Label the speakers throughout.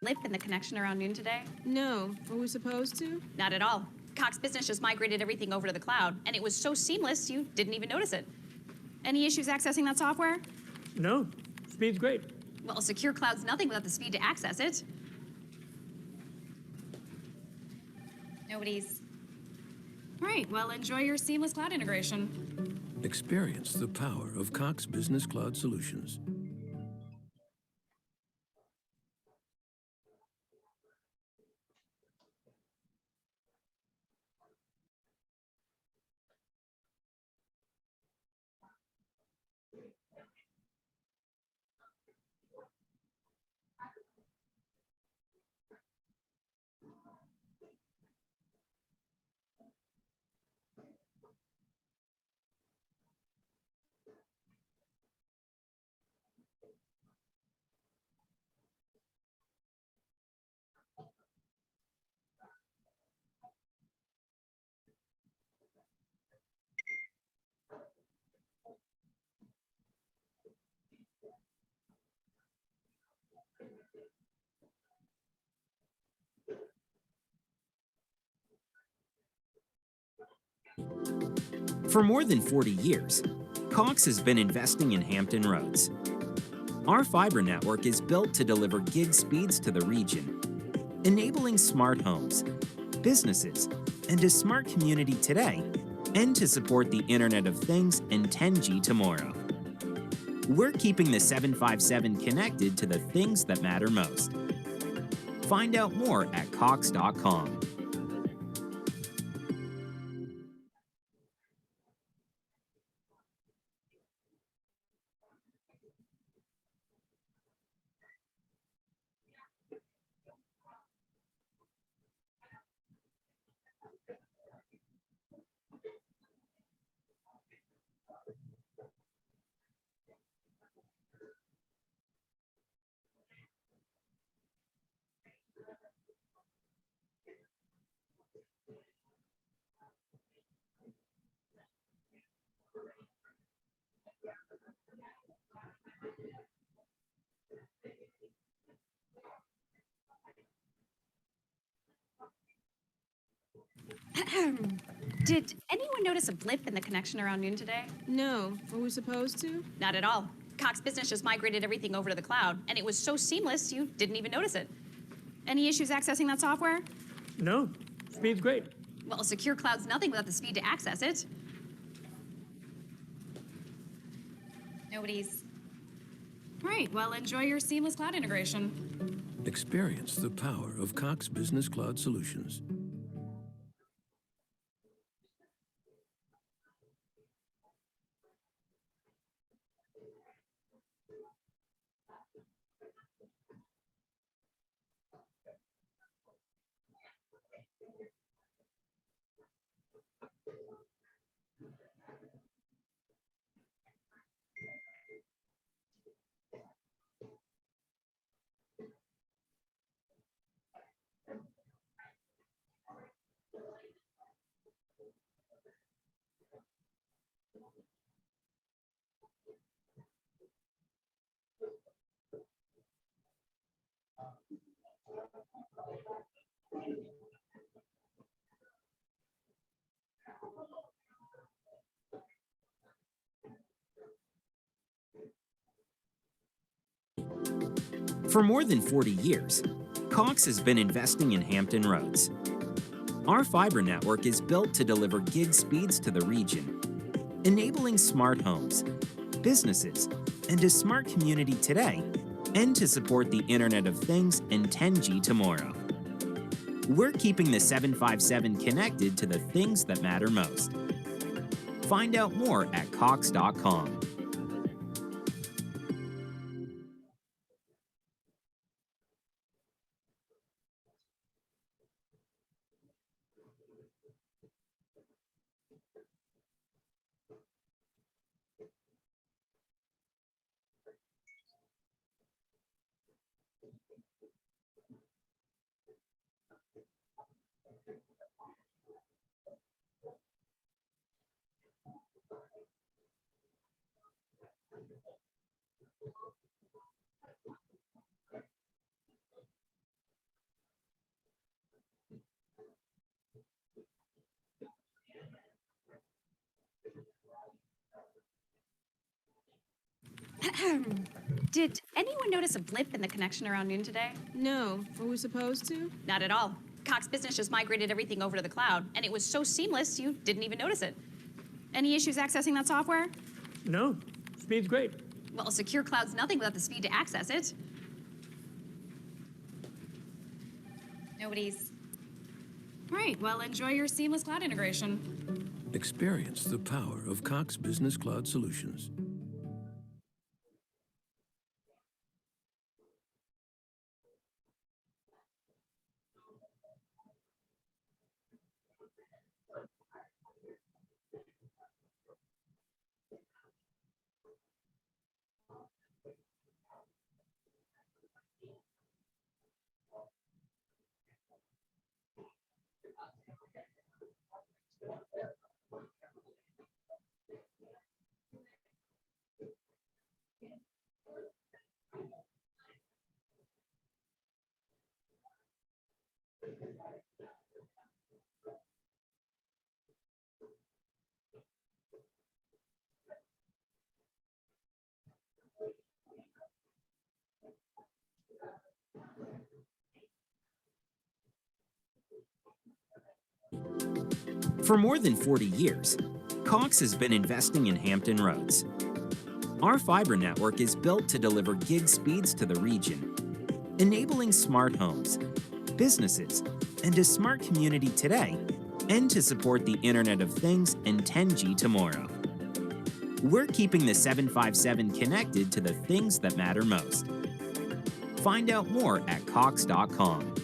Speaker 1: Blip in the connection around noon today?
Speaker 2: No. Were we supposed to?
Speaker 1: Not at all. Cox Business just migrated everything over to the cloud, and it was so seamless you didn't even notice it. Any issues accessing that software?
Speaker 3: No, speed's great.
Speaker 1: Well, Secure Cloud's nothing without the speed to access it. Nobody's. Right, well, enjoy your seamless cloud integration.
Speaker 4: Experience the power of Cox Business Cloud Solutions.
Speaker 5: For more than 40 years, Cox has been investing in Hampton Roads. Our fiber network is built to deliver gig speeds to the region, enabling smart homes, businesses, and a smart community today, and to support the Internet of Things and 10G tomorrow. We're keeping the 757 connected to the things that matter most. Find out more at cox.com.
Speaker 1: Did anyone notice a blip in the connection around noon today?
Speaker 2: No. Were we supposed to?
Speaker 1: Not at all. Cox Business just migrated everything over to the cloud, and it was so seamless you didn't even notice it. Any issues accessing that software?
Speaker 3: No, speed's great.
Speaker 1: Well, Secure Cloud's nothing without the speed to access it. Nobody's. Right, well, enjoy your seamless cloud integration.
Speaker 4: Experience the power of Cox Business Cloud Solutions.
Speaker 5: For more than 40 years, Cox has been investing in Hampton Roads. Our fiber network is built to deliver gig speeds to the region, enabling smart homes, businesses, and a smart community today, and to support the Internet of Things and 10G tomorrow. We're keeping the 757 connected to the things that matter most. Find out more at cox.com.
Speaker 1: Did anyone notice a blip in the connection around noon today?
Speaker 2: No. Were we supposed to?
Speaker 1: Not at all. Cox Business just migrated everything over to the cloud, and it was so seamless you didn't even notice it. Any issues accessing that software?
Speaker 3: No, speed's great.
Speaker 1: Well, a secure cloud's nothing without the speed to access it. Nobody's. Right, well, enjoy your seamless cloud integration.
Speaker 4: Experience the power of Cox Business Cloud Solutions.
Speaker 5: For more than 40 years, Cox has been investing in Hampton Roads. Our fiber network is built to deliver gig speeds to the region, enabling smart homes, businesses, and a smart community today, and to support the Internet of Things and 10G tomorrow. We're keeping the 757 connected to the things that matter most. Find out more at cox.com.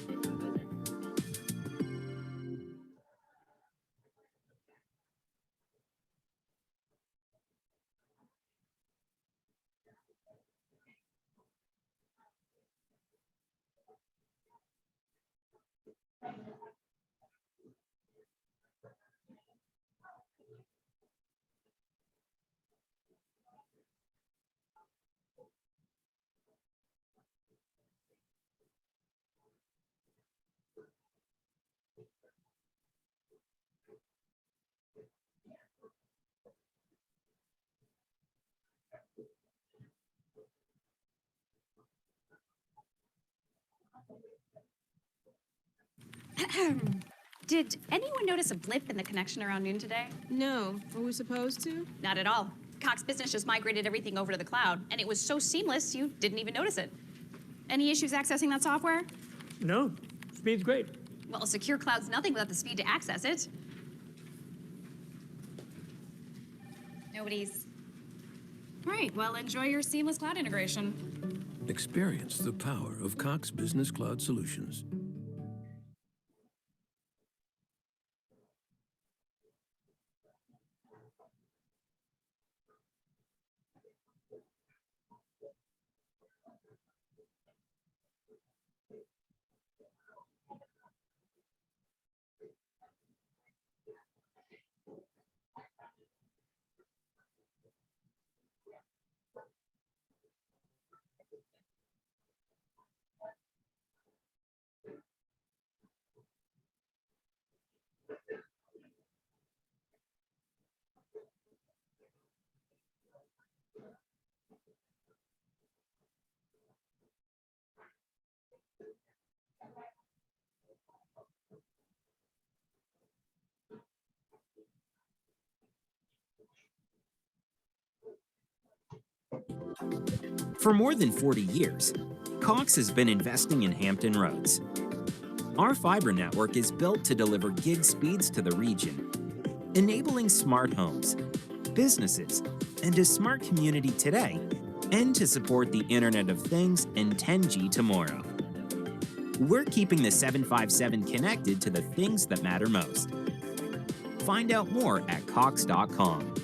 Speaker 1: Did anyone notice a blip in the connection around noon today?
Speaker 2: No. Were we supposed to?
Speaker 1: Not at all. Cox Business just migrated everything over to the cloud, and it was so seamless you didn't even notice it. Any issues accessing that software?
Speaker 3: No, speed's great.
Speaker 1: Well, a secure cloud's nothing without the speed to access it. Nobody's. Right, well, enjoy your seamless cloud integration.
Speaker 4: Experience the power of Cox Business Cloud Solutions.
Speaker 5: For more than 40 years, Cox has been investing in Hampton Roads. Our fiber network is built to deliver gig speeds to the region, enabling smart homes, businesses, and a smart community today, and to support the Internet of Things and 10G tomorrow. We're keeping the 757 connected to the things that matter most. Find out more at cox.com.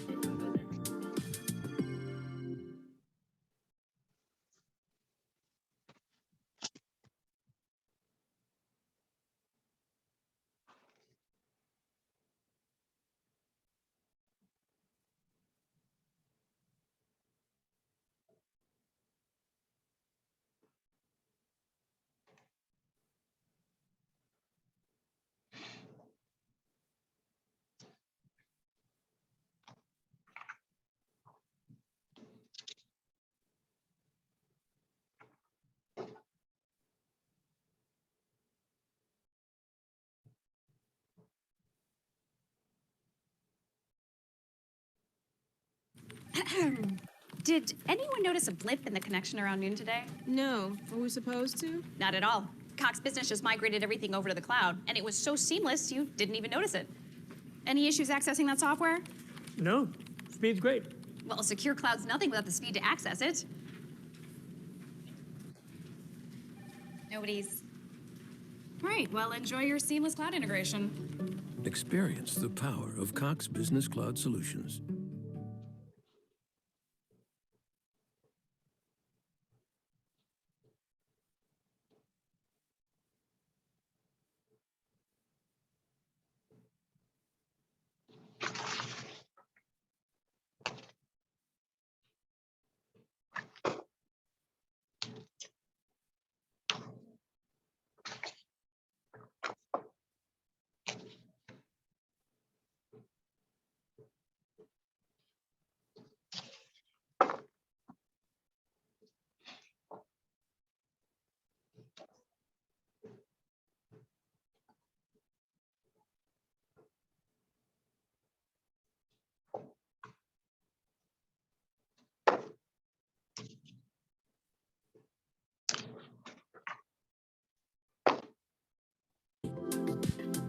Speaker 1: Did anyone notice a blip in the connection around noon today?
Speaker 2: No. Were we supposed to?
Speaker 1: Not at all. Cox Business just migrated everything over to the cloud, and it was so seamless you didn't even notice it. Any issues accessing that software?
Speaker 3: No, speed's great.
Speaker 1: Well, a secure cloud's nothing without the speed to access it. Nobody's. Right, well, enjoy your seamless cloud integration.
Speaker 4: Experience the power of Cox Business Cloud Solutions.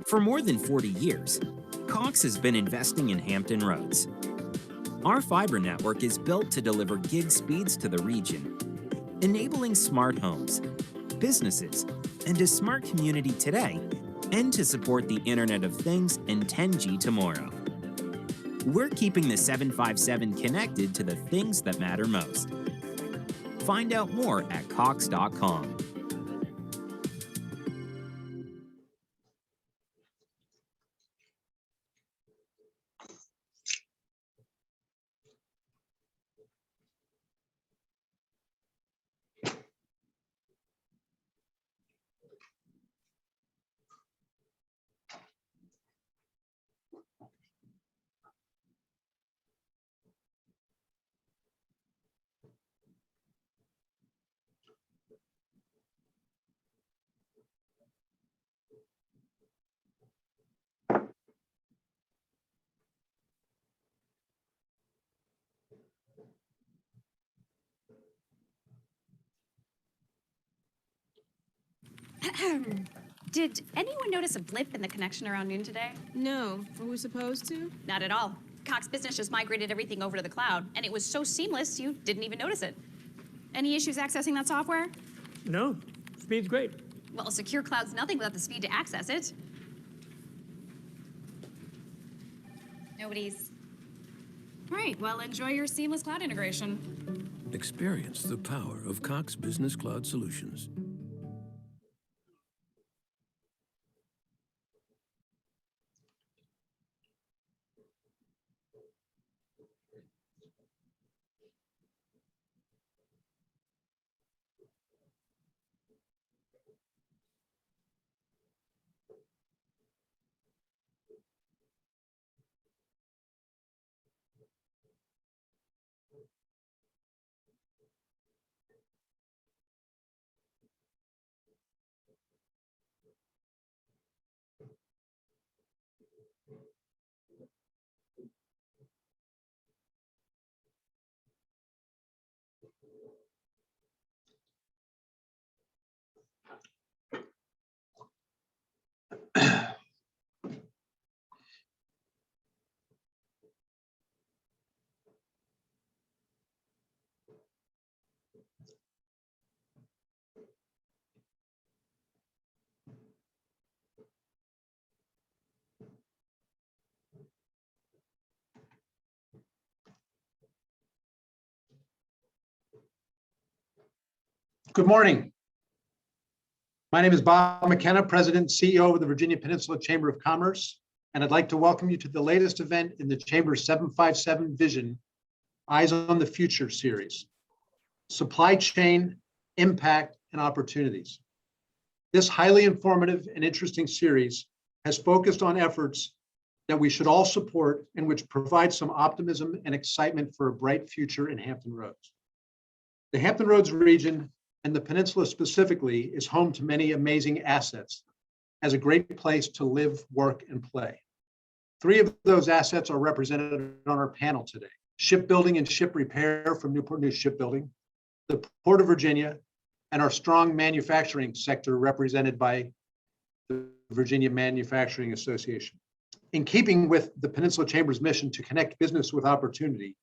Speaker 5: For more than 40 years, Cox has been investing in Hampton Roads. Our fiber network is built to deliver gig speeds to the region, enabling smart homes, businesses, and a smart community today, and to support the Internet of Things and 10G tomorrow. We're keeping the 757 connected to the things that matter most. Find out more at cox.com.
Speaker 1: Did anyone notice a blip in the connection around noon today?
Speaker 2: No. Were we supposed to?
Speaker 1: Not at all. Cox Business just migrated everything over to the cloud, and it was so seamless you didn't even notice it. Any issues accessing that software?
Speaker 3: No, speed's great.
Speaker 1: Well, a secure cloud's nothing without the speed to access it. Nobody's. Right, well, enjoy your seamless cloud integration.
Speaker 4: Experience the power of Cox Business Cloud Solutions.
Speaker 6: Good morning. My name is Bob McKenna, President and CEO of the Virginia Peninsula Chamber of Commerce, and I'd like to welcome you to the latest event in the Chamber's 757 Vision, Eyes on the Future series, Supply Chain, Impact, and Opportunities. This highly informative and interesting series has focused on efforts that we should all support and which provide some optimism and excitement for a bright future in Hampton Roads. The Hampton Roads region and the peninsula specifically is home to many amazing assets as a great place to live, work, and play. 3 of those assets are represented on our panel today: shipbuilding and ship repair from Newport News Shipbuilding, the Port of Virginia, and our strong manufacturing sector represented by the Virginia Manufacturing Association. In keeping with the Peninsula Chamber's mission to connect business with opportunity,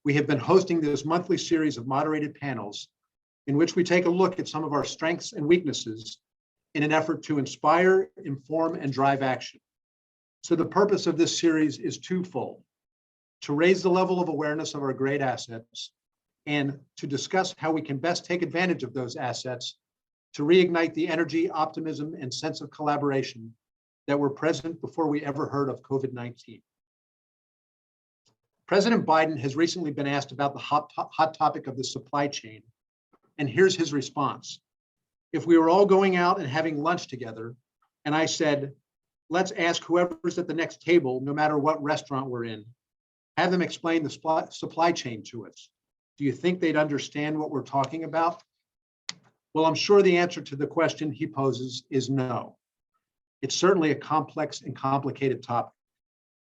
Speaker 6: we have been hosting this monthly series of moderated panels in which we take a look at some of our strengths and weaknesses in an effort to inspire, inform, and drive action. So the purpose of this series is twofold: to raise the level of awareness of our great assets and to discuss how we can best take advantage of those assets to reignite the energy, optimism, and sense of collaboration that were present before we ever heard of COVID-19. President Biden has recently been asked about the hot topic of the supply chain, and here's his response. If we were all going out and having lunch together, and I said, let's ask whoever's at the next table, no matter what restaurant we're in, have them explain the supply chain to us. Do you think they'd understand what we're talking about? Well, I'm sure the answer to the question he poses is no. It's certainly a complex and complicated topic.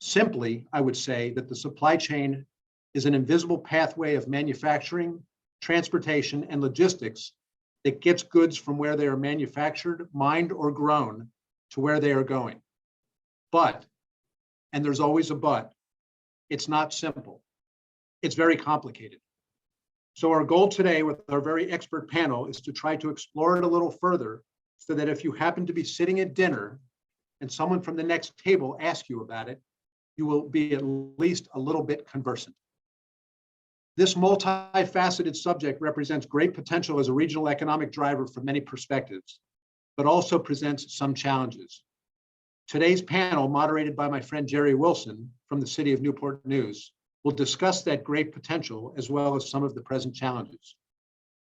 Speaker 6: Simply, I would say that the supply chain is an invisible pathway of manufacturing, transportation, and logistics that gets goods from where they are manufactured, mined, or grown to where they are going. But, and there's always a but, it's not simple. It's very complicated. So our goal today with our very expert panel is to try to explore it a little further so that if you happen to be sitting at dinner and someone from the next table asks you about it, you will be at least a little bit conversant. This multifaceted subject represents great potential as a regional economic driver from many perspectives, but also presents some challenges. Today's panel, moderated by my friend Jerry Wilson from the city of Newport News, will discuss that great potential as well as some of the present challenges.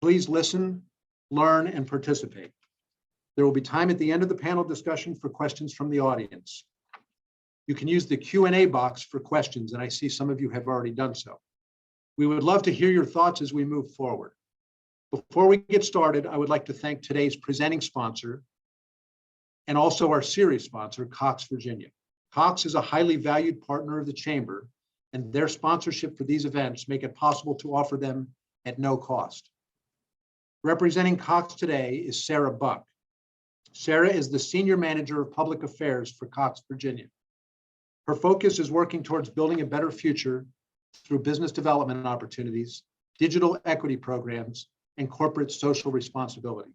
Speaker 6: Please listen, learn, and participate. There will be time at the end of the panel discussion for questions from the audience. You can use the Q&A box for questions, and I see some of you have already done so. We would love to hear your thoughts as we move forward. Before we get started, I would like to thank today's presenting sponsor and also our series sponsor, Cox Virginia. Cox is a highly valued partner of the Chamber, and their sponsorship for these events make it possible to offer them at no cost. Representing Cox today is Sarah Buck. Sarah is the Senior Manager of Public Affairs for Cox Virginia. Her focus is working towards building a better future through business development opportunities, digital equity programs, and corporate social responsibility.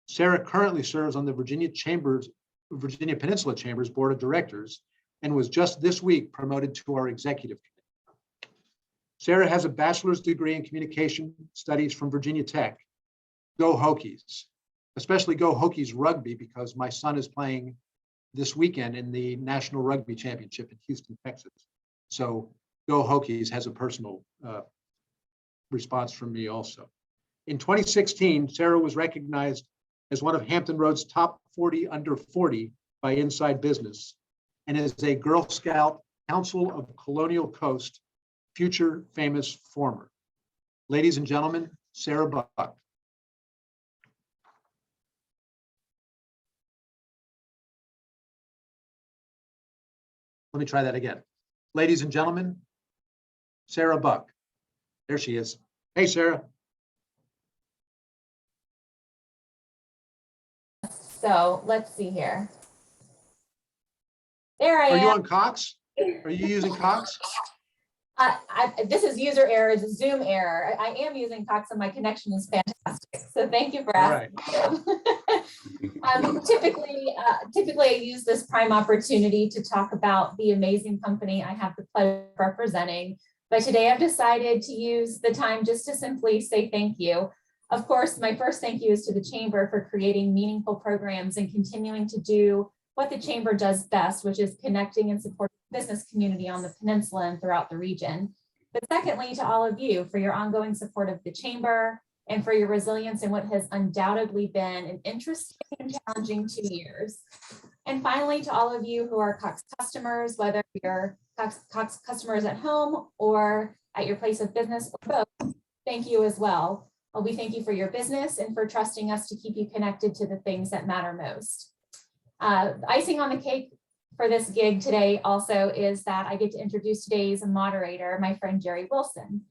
Speaker 6: Sarah currently serves on the Virginia Peninsula Chamber's Board of Directors and was just this week promoted to our executive committee. Sarah has a bachelor's degree in communication studies from Virginia Tech. Go Hokies, especially go Hokies rugby, because my son is playing this weekend in the National Rugby Championship in Houston, Texas. So Go Hokies has a personal response from me also. In 2016, Sarah was recognized as one of Hampton Roads' top 40 under 40 by Inside Business, and is a Girl Scout Council of Colonial Coast future famous former. Ladies and gentlemen, Sarah Buck. Let me try that again. Ladies and gentlemen, Sarah Buck. There she is. Hey, Sarah.
Speaker 7: So let's see here. There I
Speaker 6: Are
Speaker 7: am.
Speaker 6: you on Cox? Are you using Cox?
Speaker 7: This is user error, it's a Zoom error. I am using Cox and my connection is fantastic. So thank you for asking. Typically I use this prime opportunity to talk about the amazing company I have the pleasure of representing. But today I've decided to use the time just to simply say thank you. Of course, my first thank you is to the Chamber for creating meaningful programs and continuing to do what the Chamber does best, which is connecting and supporting the business community on the peninsula and throughout the region. But secondly, to all of you for your ongoing support of the Chamber and for your resilience in what has undoubtedly been an interesting and challenging 2 years. And finally, to all of you who are Cox customers, whether you're Cox customers at home or at your place of business or both, thank you as well. We thank you for your business and for trusting us to keep you connected to the things that matter most. Icing on the cake for this gig today also is that I get to introduce today's moderator, my friend Jerry Wilson.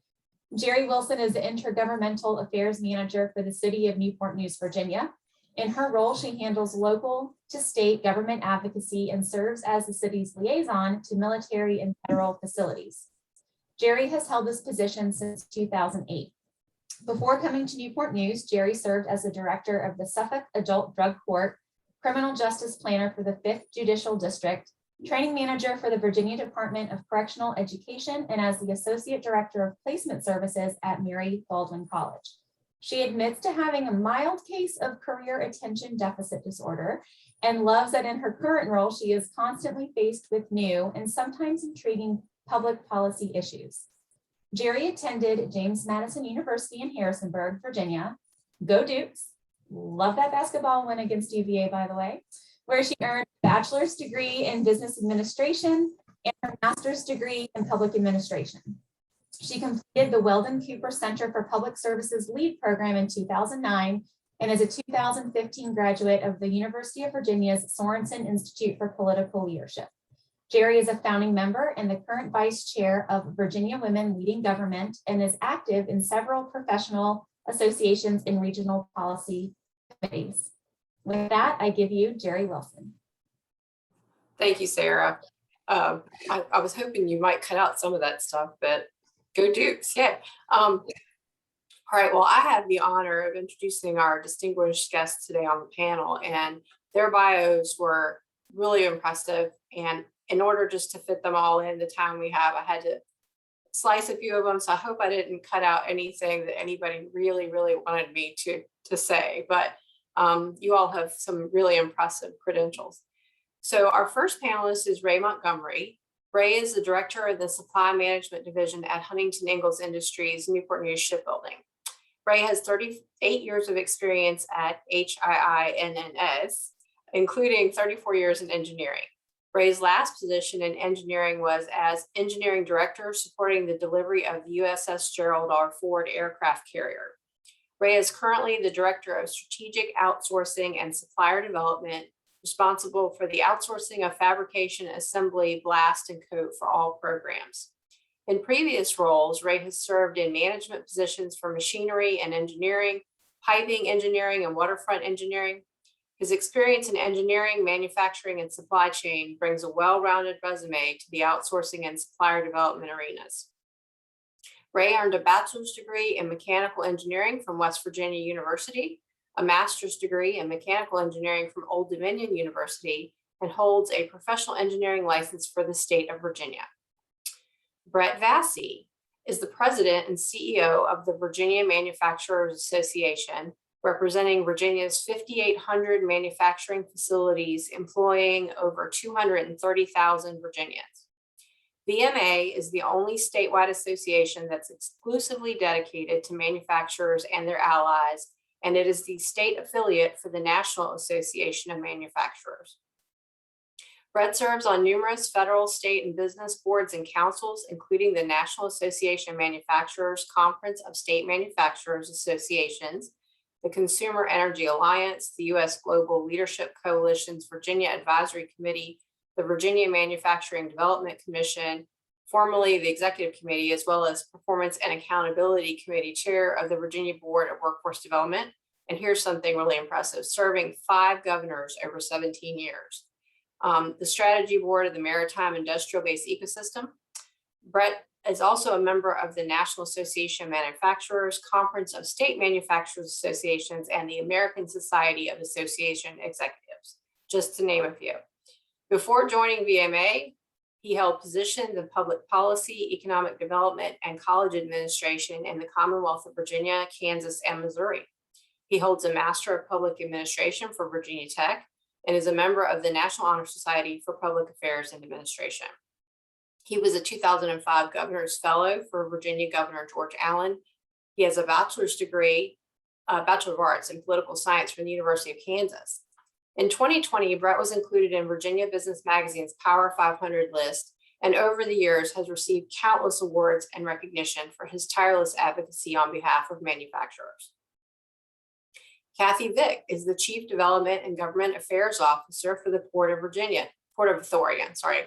Speaker 7: Jerry Wilson is the Intergovernmental Affairs Manager for the City of Newport News, Virginia. In her role, she handles local to state government advocacy and serves as the city's liaison to military and federal facilities. Jerry has held this position since 2008. Before coming to Newport News, Jerry served as the director of the Suffolk Adult Drug Court, criminal justice planner for the 5th Judicial District, training manager for the Virginia Department of Correctional Education, and as the associate director of placement services at Mary Baldwin College. She admits to having a mild case of career attention deficit disorder and loves that in her current role, she is constantly faced with new and sometimes intriguing public policy issues. Jerry attended James Madison University in Harrisonburg, Virginia. Go Dukes. Love that basketball win against UVA, by the way, where she earned a bachelor's degree in business administration and her master's degree in public administration. She completed the Weldon Cooper Center for Public Services LEAD program in 2009 and is a 2015 graduate of the University of Virginia's Sorensen Institute for Political Leadership. Jerry is a founding member and the current vice chair of Virginia Women Leading Government and is active in several professional associations and regional policy committees. With that, I give you Jerry Wilson.
Speaker 8: Thank you, Sarah. I was hoping you might cut out some of that stuff, but go Dukes, yeah. All right, well, I have the honor of introducing our distinguished guests today on the panel, and their bios were really impressive. And in order just to fit them all in the time we have, I had to slice a few of them. So I hope I didn't cut out anything that anybody really wanted me to say, but you all have some really impressive credentials. So our first panelist is Ray Montgomery. Ray is the director of the Supply Management Division at Huntington Ingalls Industries, Newport News Shipbuilding. Ray has 38 years of experience at HIINNS, including 34 years in engineering. Ray's last position in engineering was as engineering director, supporting the delivery of the USS Gerald R. Ford aircraft carrier. Ray is currently the director of strategic outsourcing and supplier development, responsible for the outsourcing of fabrication, assembly, blast, and coat for all programs. In previous roles, Ray has served in management positions for machinery and engineering, piping engineering, and waterfront engineering. His experience in engineering, manufacturing, and supply chain brings a well-rounded resume to the outsourcing and supplier development arenas. Ray earned a bachelor's degree in mechanical engineering from West Virginia University, a master's degree in mechanical engineering from Old Dominion University, and holds a professional engineering license for the state of Virginia. Brett Vassy is the president and CEO of the Virginia Manufacturers Association, representing Virginia's 5,800 manufacturing facilities, employing over 230,000 Virginians. VMA is the only statewide association that's exclusively dedicated to manufacturers and their allies, and it is the state affiliate for the National Association of Manufacturers. Brett serves on numerous federal, state, and business boards and councils, including the National Association of Manufacturers, Conference of State Manufacturers Associations, the Consumer Energy Alliance, the U.S. Global Leadership Coalition's Virginia Advisory Committee, the Virginia Manufacturing Development Commission, formerly the Executive Committee, as well as Performance and Accountability Committee Chair of the Virginia Board of Workforce Development. And here's something really impressive, serving 5 governors over 17 years. The Strategy Board of the Maritime Industrial Base Ecosystem. Brett is also a member of the National Association of Manufacturers, Conference of State Manufacturers Associations, and the American Society of Association Executives, just to name a few. Before joining VMA, he held positions in public policy, economic development, and college administration in the Commonwealth of Virginia, Kansas, and Missouri. He holds a Master of Public Administration for Virginia Tech and is a member of the National Honor Society for Public Affairs and Administration. He was a 2005 Governor's Fellow for Virginia Governor George Allen. He has a bachelor's degree, Bachelor of Arts in Political Science from the University of Kansas. In 2020, Brett was included in Virginia Business Magazine's Power 500 list, and over the years has received countless awards and recognition for his tireless advocacy on behalf of manufacturers. Kathy Vick is the Chief Development and Government Affairs Officer for the Port of Virginia, Port of Authority, sorry,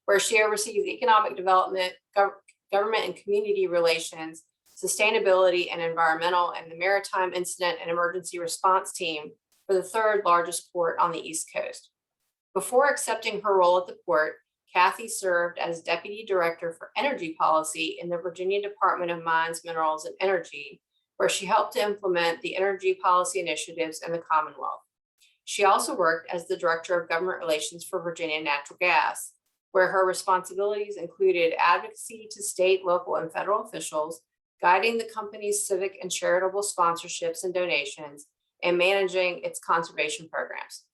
Speaker 8: where she oversees economic development, government and community relations, sustainability and environmental, and the Maritime Incident and Emergency Response Team for the third largest port on the East Coast. Before accepting her role at the port, Kathy served as Deputy Director for Energy Policy in the Virginia Department of Mines, Minerals, and Energy, where she helped to implement the energy policy initiatives in the Commonwealth. She also worked as the Director of Government Relations for Virginia Natural Gas, where her responsibilities included advocacy to state, local, and federal officials, guiding the company's civic and charitable sponsorships and donations, and managing its conservation programs.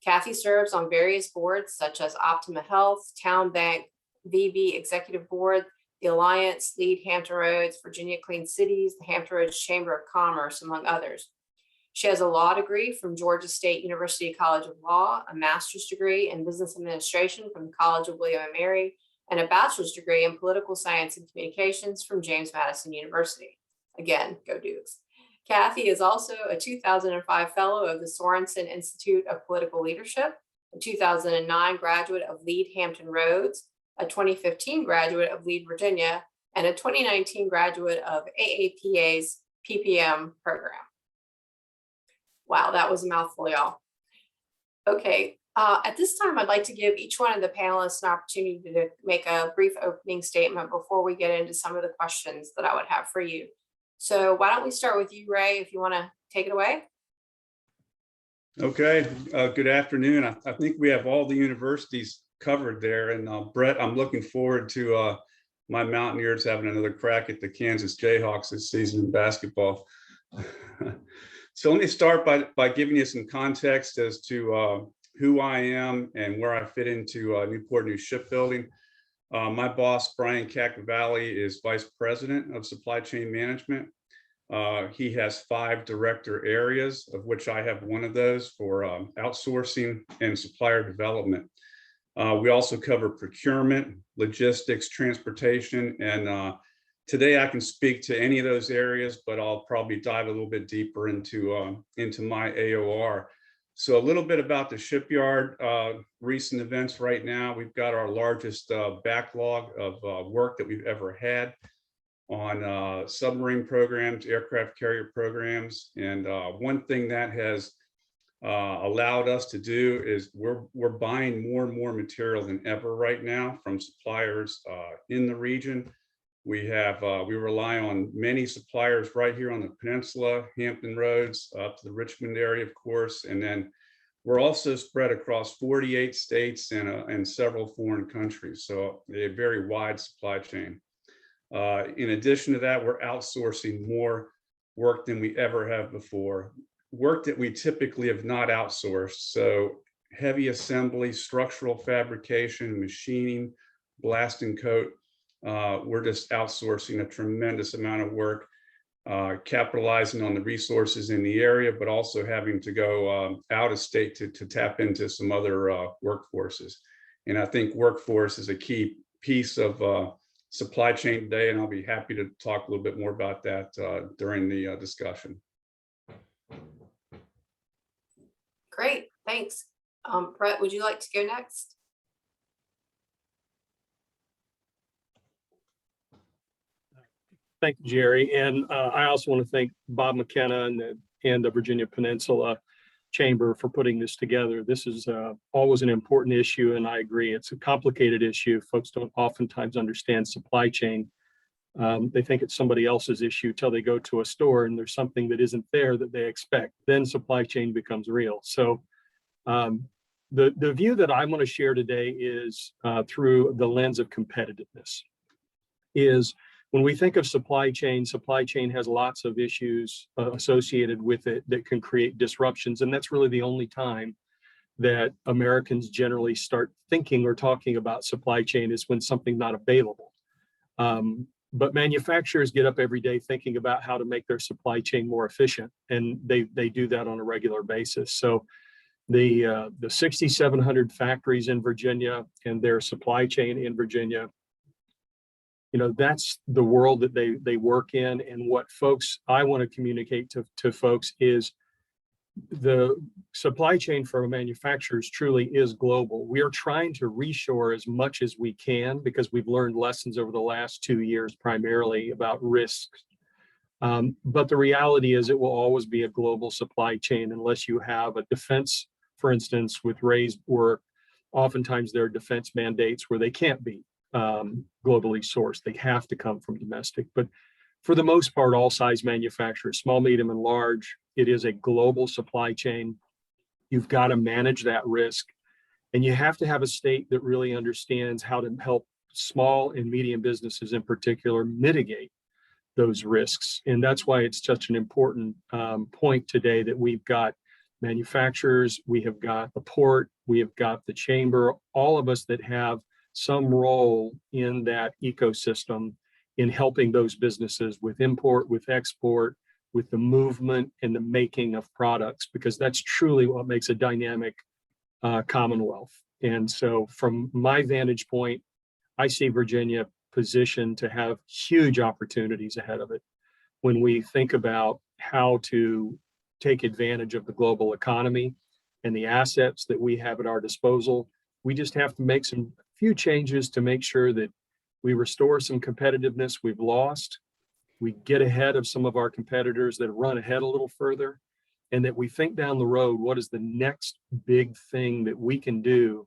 Speaker 8: Kathy serves on various boards such as Optima Health, Town Bank, VB Executive Board, the Alliance, Lead Hampton Roads, Virginia Clean Cities, the Hampton Roads Chamber of Commerce, among others. She has a law degree from Georgia State University College of Law, a master's degree in business administration from the College of William and Mary, and a bachelor's degree in political science and communications from James Madison University. Again, go Dukes. Kathy is also a 2005 fellow of the Sorensen Institute of Political Leadership, a 2009 graduate of Lead Hampton Roads, a 2015 graduate of Lead Virginia, and a 2019 graduate of AAPA's PPM program. Wow, that was a mouthful, y'all. Okay, at this time, I'd like to give each one of the panelists an opportunity to make a brief opening statement before we get into some of the questions that I would have for you. So why don't we start with you, Ray, if you want to take it away?
Speaker 9: Okay, good afternoon. I think we have all the universities covered there. And Brett, I'm looking forward to my Mountaineers having another crack at the Kansas Jayhawks this season in basketball. So let me start by giving you some context as to who I am and where I fit into Newport News Shipbuilding. My boss, Brian Cacavalli, is Vice President of Supply Chain Management. He has 5 director areas, of which I have one of those for outsourcing and supplier development. We also cover procurement, logistics, transportation, and today I can speak to any of those areas, but I'll probably dive a little bit deeper into my AOR. So a little bit about the shipyard, recent events right now. We've got our largest backlog of work that we've ever had on submarine programs, aircraft carrier programs. And one thing that has allowed us to do is we're buying more and more material than ever right now from suppliers in the region. We rely on many suppliers right here on the peninsula, Hampton Roads, up to the Richmond area, of course, and then we're also spread across 48 states and several foreign countries, so a very wide supply chain. In addition to that, we're outsourcing more work than we ever have before, work that we typically have not outsourced. So heavy assembly, structural fabrication, machining, blast and coat. We're just outsourcing a tremendous amount of work, capitalizing on the resources in the area, but also having to go out of state to tap into some other workforces. And I think workforce is a key piece of supply chain today, and I'll be happy to talk a little bit more about that during the discussion.
Speaker 8: Great, thanks. Brett, would you like to go next?
Speaker 3: Thank you, Jerry. And I also want to thank Bob McKenna and the Virginia Peninsula Chamber for putting this together. This is always an important issue, and I agree. It's a complicated issue. Folks don't oftentimes understand supply chain. They think it's somebody else's issue till they go to a store and there's something that isn't there that they expect. Then supply chain becomes real. So the view that I want to share today is through the lens of competitiveness. Is when we think of supply chain has lots of issues associated with it that can create disruptions. And that's really the only time that Americans generally start thinking or talking about supply chain is when something's not available. But manufacturers get up every day thinking about how to make their supply chain more efficient. And they do that on a regular basis. So the 6,700 factories in Virginia and their supply chain in Virginia, you know, that's the world that they work in. And what I want to communicate to folks is the supply chain for manufacturers truly is global. We are trying to reshore as much as we can because we've learned lessons over the last 2 years, primarily about risks. But the reality is it will always be a global supply chain unless you have a defense, for instance, with raised work. Oftentimes there are defense mandates where they can't be globally sourced. They have to come from domestic. But for the most part, all size manufacturers, small, medium, and large, it is a global supply chain. You've got to manage that risk. And you have to have a state that really understands how to help small and medium businesses in particular mitigate those risks. And that's why it's such an important point today that we've got manufacturers, we have got the port, we have got the chamber, all of us that have some role in that ecosystem in helping those businesses with import, with export, with the movement and the making of products, because that's truly what makes a dynamic Commonwealth. And so from my vantage point, I see Virginia positioned to have huge opportunities ahead of it when we think about how to take advantage of the global economy and the assets that we have at our disposal. We just have to make some few changes to make sure that we restore some competitiveness we've lost. We get ahead of some of our competitors that run ahead a little further, and that we think down the road, what is the next big thing that we can do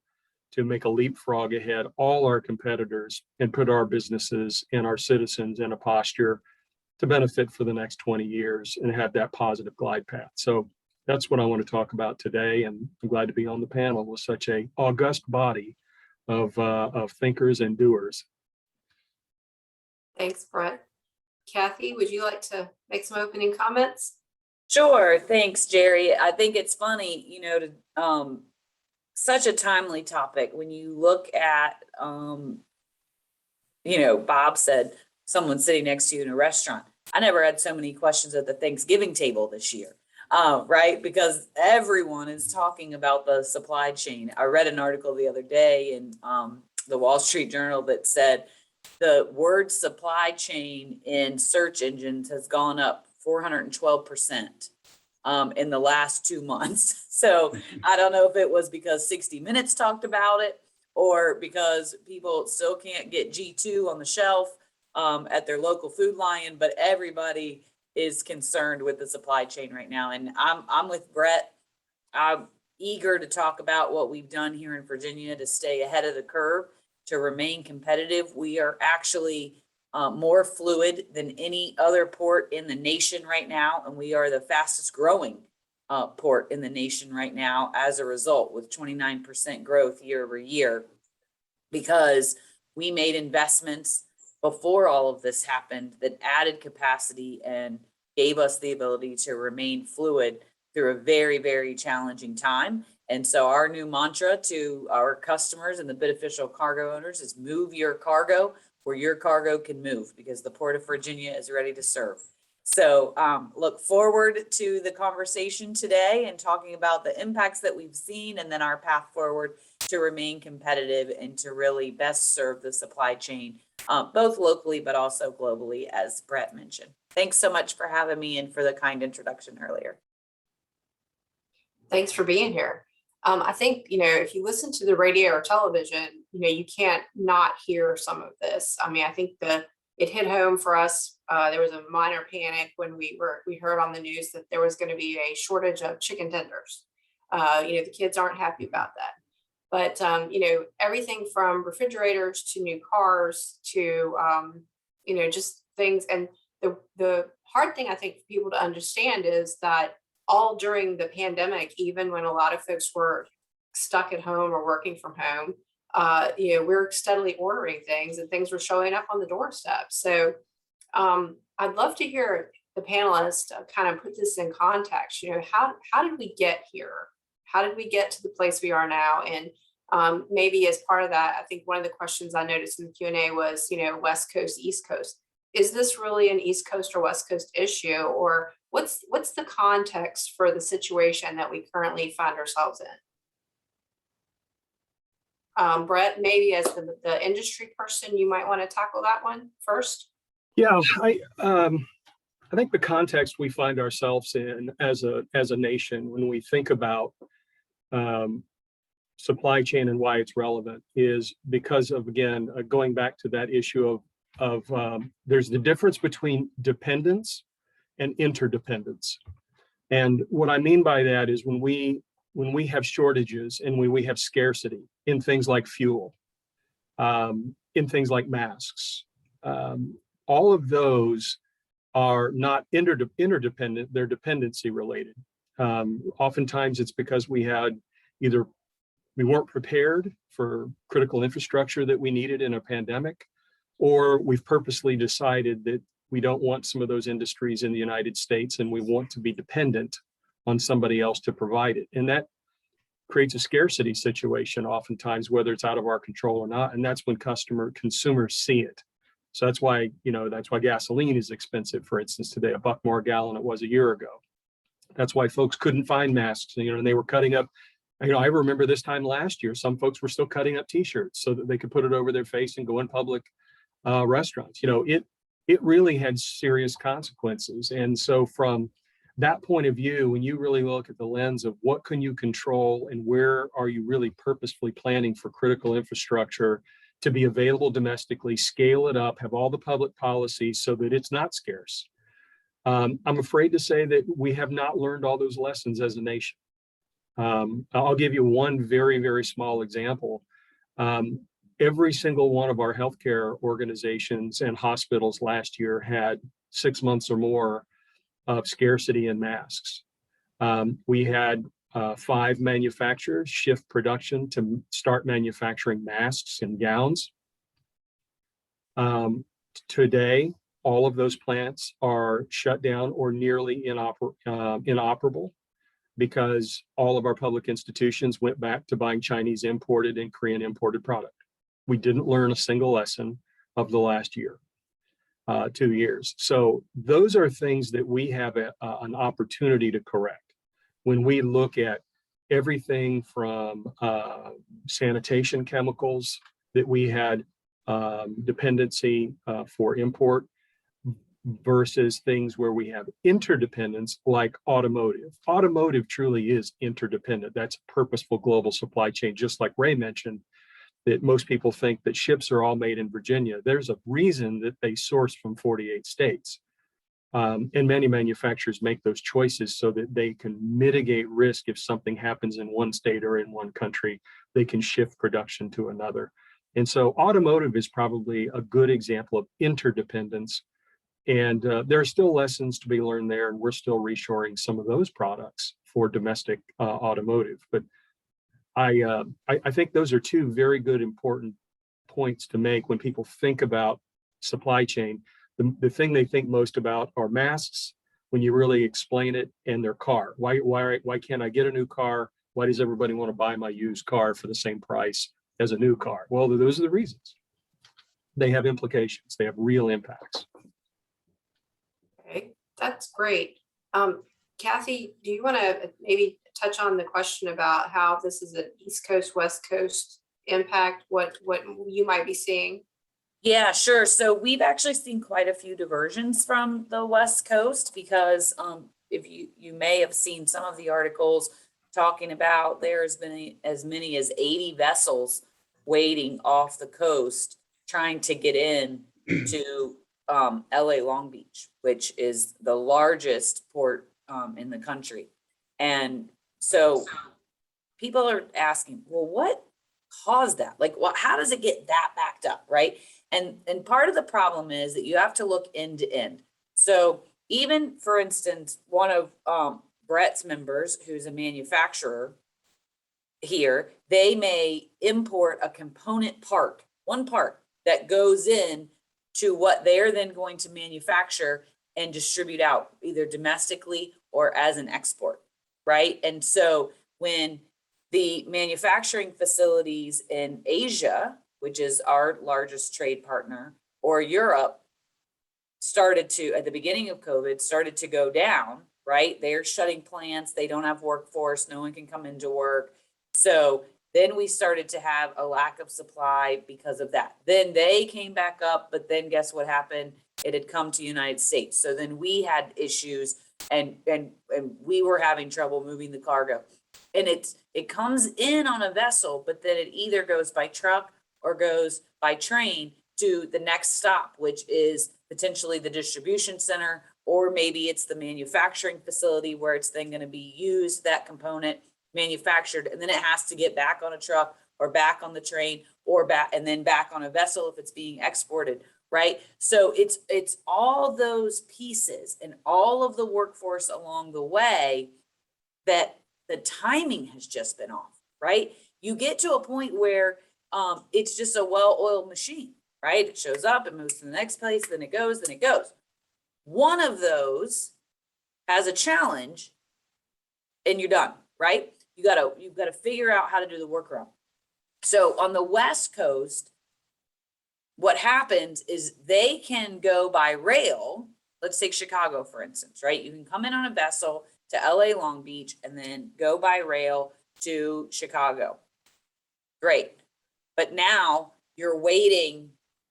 Speaker 3: to make a leapfrog ahead all our competitors and put our businesses and our citizens in a posture to benefit for the next 20 years and have that positive glide path. So that's what I want to talk about today. And I'm glad to be on the panel with such a august body of thinkers and doers.
Speaker 8: Thanks, Brett. Kathy, would you like to make some opening comments?
Speaker 10: Sure. Thanks, Jerry. I think it's funny, such a timely topic when you look at, Bob said someone sitting next to you in a restaurant. I never had so many questions at the Thanksgiving table this year, right? Because everyone is talking about the supply chain. I read an article the other day in the Wall Street Journal that said the word supply chain in search engines has gone up 412% in the last 2 months. So I don't know if it was because 60 Minutes talked about it or because people still can't get G2 on the shelf at their local Food Lion, but everybody is concerned with the supply chain right now. And I'm with Brett. I'm eager to talk about what we've done here in Virginia to stay ahead of the curve, to remain competitive. We are actually more fluid than any other port in the nation right now. And we are the fastest growing port in the nation right now as a result, with 29% growth year over year, because we made investments before all of this happened that added capacity and gave us the ability to remain fluid through a very, very challenging time. And so our new mantra to our customers and the beneficial cargo owners is move your cargo where your cargo can move, because the Port of Virginia is ready to serve. So look forward to the conversation today and talking about the impacts that we've seen and then our path forward to remain competitive and to really best serve the supply chain, both locally but also globally, as Brett mentioned. Thanks so much for having me and for the kind introduction earlier.
Speaker 8: Thanks for being here. I think, if you listen to the radio or television, you can't not hear some of this. I mean, I think it hit home for us. There was a minor panic when we heard on the news that there was going to be a shortage of chicken tenders. The kids aren't happy about that. But, everything from refrigerators to new cars to, just things. And the hard thing I think for people to understand is that all during the pandemic, even when a lot of folks were stuck at home or working from home, we're steadily ordering things and things were showing up on the doorstep. So I'd love to hear the panelists kind of put this in context. How did we get here? How did we get to the place we are now? And maybe as part of that, I think one of the questions I noticed in the Q&A was, West Coast, East Coast. Is this really an East Coast or West Coast issue? Or what's the context for the situation that we currently find ourselves in? Brett, maybe as the industry person, you might want to tackle that one first.
Speaker 3: Yeah, I I think the context we find ourselves in as a nation when we think about supply chain and why it's relevant is because of, again, going back to that issue of there's the difference between dependence and interdependence. And what I mean by that is when we have shortages and when we have scarcity in things like fuel, in things like masks, all of those are not interdependent, they're dependency related. Oftentimes it's because we weren't prepared for critical infrastructure that we needed in a pandemic, or we've purposely decided that we don't want some of those industries in the United States and we want to be dependent on somebody else to provide it. And that creates a scarcity situation oftentimes, whether it's out of our control or not. And that's when consumers see it. So that's why gasoline is expensive, for instance, today, $1 more a gallon it was a year ago. That's why folks couldn't find masks, and they were cutting up. I remember this time last year, some folks were still cutting up t-shirts so that they could put it over their face and go in public restaurants. It really had serious consequences. And so from that point of view, when you really look at the lens of what can you control and where are you really purposefully planning for critical infrastructure to be available domestically, scale it up, have all the public policies so that it's not scarce. I'm afraid to say that we have not learned all those lessons as a nation. I'll give you one very, very small example. Every single one of our healthcare organizations and hospitals last year had 6 months or more of scarcity in masks. We had 5 manufacturers shift production to start manufacturing masks and gowns. Today, all of those plants are shut down or nearly inoperable because all of our public institutions went back to buying Chinese imported and Korean imported product. We didn't learn a single lesson of the last year, 2 years. So those are things that we have an opportunity to correct when we look at everything from sanitation chemicals that we had dependency for import versus things where we have interdependence like automotive. Automotive truly is interdependent. That's a purposeful global supply chain, just like Ray mentioned, that most people think that ships are all made in Virginia. There's a reason that they source from 48 states. And many manufacturers make those choices so that they can mitigate risk if something happens in one state or in one country, they can shift production to another. And so automotive is probably a good example of interdependence. And there are still lessons to be learned there, and we're still reshoring some of those products for domestic automotive. But I think those are two very good, important points to make when people think about supply chain. The thing they think most about are masks when you really explain it, and their car. Why can't I get a new car? Why does everybody want to buy my used car for the same price as a new car? Well, those are the reasons. They have implications. They have real impacts.
Speaker 8: Okay, that's great. Kathy, do you want to maybe touch on the question about how this is an East Coast, West Coast impact, what you might be seeing?
Speaker 10: Yeah, sure. So we've actually seen quite a few diversions from the West Coast because if you may have seen some of the articles talking about there's been as many as 80 vessels waiting off the coast trying to get in to LA Long Beach, which is the largest port in the country. And so people are asking, well, what caused that? Like, well, how does it get that backed up, right? And part of the problem is that you have to look end to end. So even, for instance, one of Brett's members, who's a manufacturer here, they may import a component part, one part that goes in to what they're then going to manufacture and distribute out either domestically or as an export, right? And so when the manufacturing facilities in Asia, which is our largest trade partner, or Europe, started to, at the beginning of COVID, started to go down, right? They're shutting plants, they don't have workforce, no one can come into work. So then we started to have a lack of supply because of that. Then they came back up, but then guess what happened? it had come to United States. So then we had issues and we were having trouble moving the cargo. And it comes in on a vessel, but then it either goes by truck or goes by train to the next stop, which is potentially the distribution center, or maybe it's the manufacturing facility where it's then going to be used, that component manufactured, and then it has to get back on a truck or back on the train or back and then back on a vessel if it's being exported, right? So it's all those pieces and all of the workforce along the way that the timing has just been off, right? You get to a point where it's just a well-oiled machine, right? It shows up, it moves to the next place, then it goes, then it goes. One of those has a challenge and you're done, right? You've got to figure out how to do the workaround. So on the West Coast, what happens is they can go by rail. Let's take Chicago, for instance, right? You can come in on a vessel to LA Long Beach and then go by rail to Chicago. Great. But now you're waiting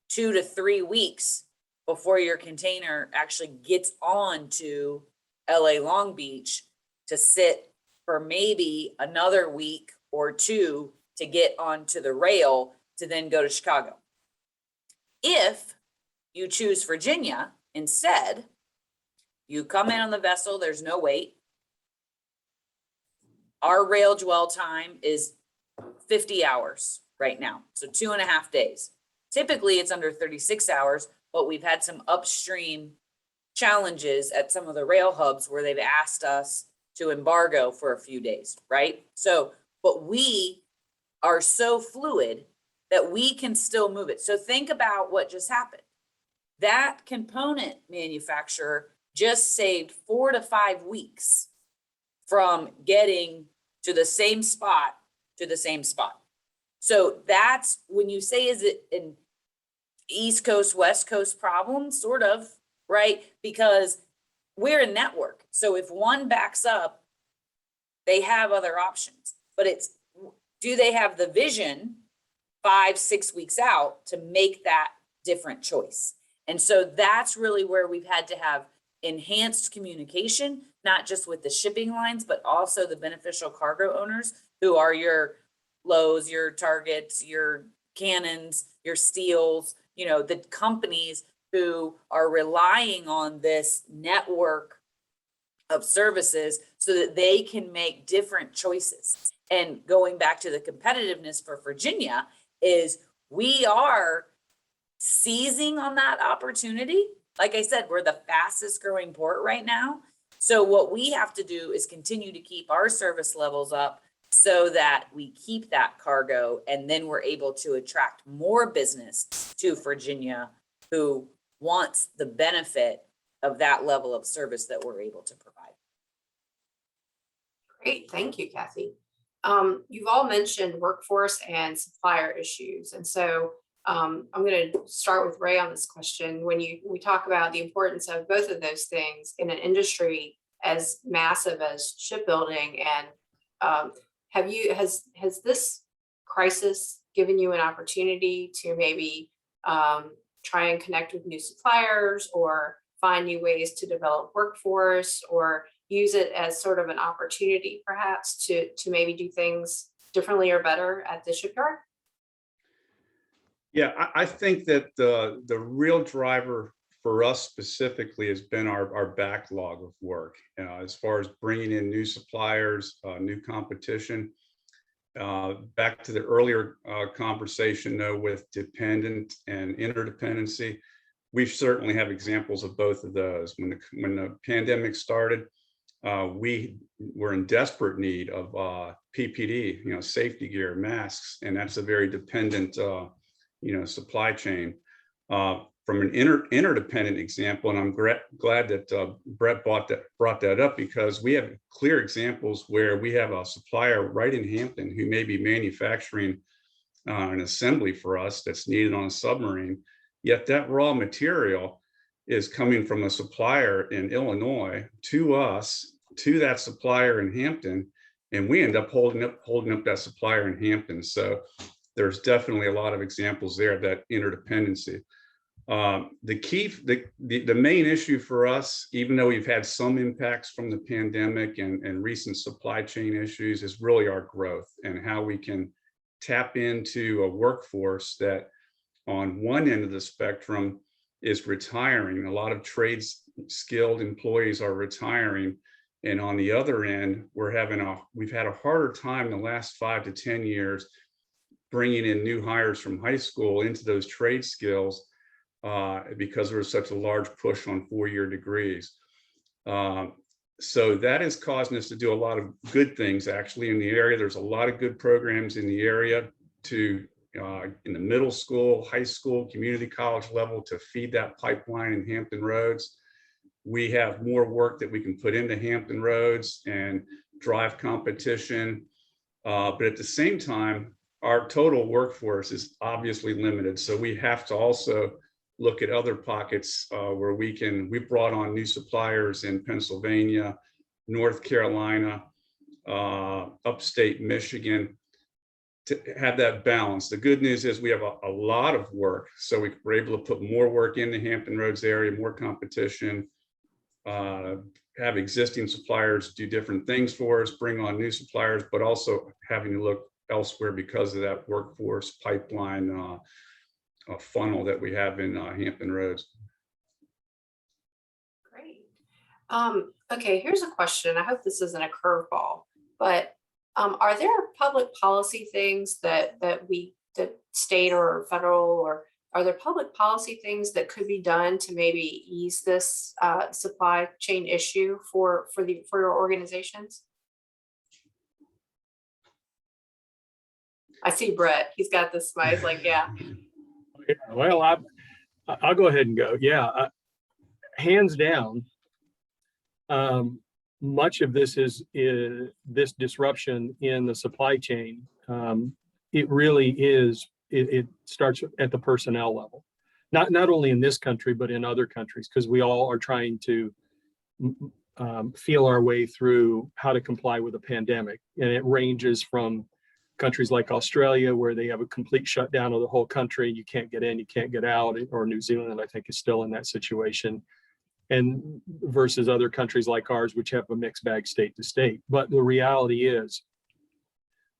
Speaker 10: 2 to 3 weeks before your container actually gets on to LA Long Beach to sit for maybe another week or 2 to get onto the rail to then go to Chicago. If you choose Virginia instead, you come in on the vessel, there's no wait. Our rail dwell time is 50 hours right now, so 2.5 days. Typically it's under 36 hours, but we've had some upstream challenges at some of the rail hubs where they've asked us to embargo for a few days, right? So, but we are so fluid that we can still move it. So think about what just happened. That component manufacturer just saved 4 to 5 weeks from getting to the same spot to the same spot. So that's when you say, is it an East Coast, West Coast problem? Sort of, right? Because we're a network. So if one backs up, they have other options. But it's, do they have the vision 5-6 weeks out to make that different choice? And so that's really where we've had to have enhanced communication, not just with the shipping lines, but also the beneficial cargo owners who are your Lowe's, your Targets, your Cannons, your Steels, you know, the companies who are relying on this network of services so that they can make different choices. And going back to the competitiveness for Virginia is we are seizing on that opportunity. Like I said, we're the fastest growing port right now. So what we have to do is continue to keep our service levels up so that we keep that cargo, and then we're able to attract more business to Virginia who wants the benefit of that level of service that we're able to provide.
Speaker 8: Great, thank you, Kathy. You've all mentioned workforce and supplier issues. And so I'm going to start with Ray on this question. When we talk about the importance of both of those things in an industry as massive as shipbuilding, and has this crisis given you an opportunity to maybe try and connect with new suppliers or find new ways to develop workforce, or use it as sort of an opportunity perhaps to maybe do things differently or better at the shipyard?
Speaker 9: Yeah, I think that the real driver for us specifically has been our backlog of work, as far as bringing in new suppliers, new competition. Back to the earlier conversation though, with dependent and interdependency, we certainly have examples of both of those. When the pandemic started, we were in desperate need of PPE, safety gear, masks, and that's a very dependent supply chain. From an interdependent example, and I'm glad that Brett brought that up, because we have clear examples where we have a supplier right in Hampton who may be manufacturing an assembly for us that's needed on a submarine, yet that raw material is coming from a supplier in Illinois to us, to that supplier in Hampton, and we end up holding up that supplier in Hampton. So there's definitely a lot of examples there of that interdependency. The main issue for us, even though we've had some impacts from the pandemic and recent supply chain issues, is really our growth and how we can tap into a workforce that on one end of the spectrum is retiring. A lot of trades skilled employees are retiring. And on the other end, we've had a harder time in the last 5 to 10 years bringing in new hires from high school into those trade skills because there was such a large push on 4-year degrees. So that is causing us to do a lot of good things actually in the area. There's a lot of good programs in the area in the middle school, high school, community college level to feed that pipeline in Hampton Roads. We have more work that we can put into Hampton Roads and drive competition. But at the same time, our total workforce is obviously limited. So we have to also look at other pockets where we've brought on new suppliers in Pennsylvania, North Carolina, upstate Michigan, to have that balance. The good news is we have a lot of work. So we're able to put more work in the Hampton Roads area, more competition, have existing suppliers do different things for us, bring on new suppliers, but also having to look elsewhere because of that workforce pipeline funnel that we have in Hampton Roads.
Speaker 8: Great. Okay, here's a question. I hope this isn't a curveball, but are there public policy things that state or federal, or are there public policy things that could be done to maybe ease this supply chain issue for your organizations? I see Brett. He's got this smile. He's like, yeah.
Speaker 3: Well, I'll go ahead and go. Yeah, hands down. Much of this is this disruption in the supply chain. It really is. It starts at the personnel level, not only in this country but in other countries, because we all are trying to feel our way through how to comply with a pandemic, and it ranges from countries like Australia, where they have a complete shutdown of the whole country. You can't get in, you can't get out, or New Zealand, I think, is still in that situation. And versus other countries like ours, which have a mixed bag state to state. But the reality is,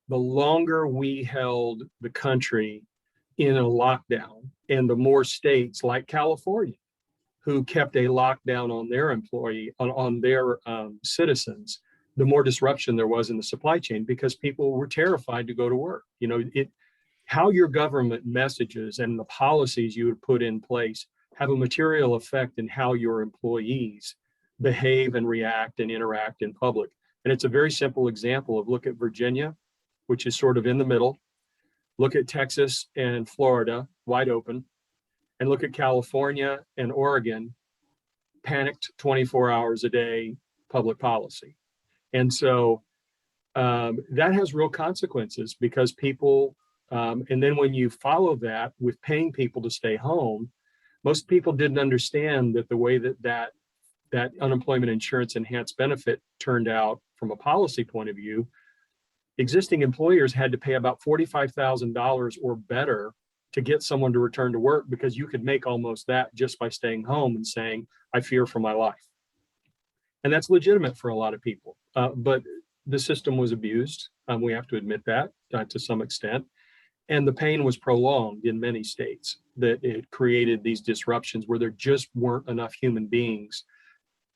Speaker 3: the longer we held the country in a lockdown, and the more states like California, who kept a lockdown on their citizens, the more disruption there was in the supply chain, because people were terrified to go to work. You know, how your government messages and the policies you would put in place have a material effect in how your employees behave and react and interact in public. And it's a very simple example of, look at Virginia, which is sort of in the middle. Look at Texas and Florida, wide open. And look at California and Oregon, panicked 24 hours a day public policy. And so that has real consequences, because people, and then when you follow that with paying people to stay home, most people didn't understand that the way that unemployment insurance enhanced benefit turned out from a policy point of view, existing employers had to pay about $45,000 or better to get someone to return to work, because you could make almost that just by staying home and saying, I fear for my life. And that's legitimate for a lot of people. But the system was abused. We have to admit that to some extent. And the pain was prolonged in many states, that it created these disruptions where there just weren't enough human beings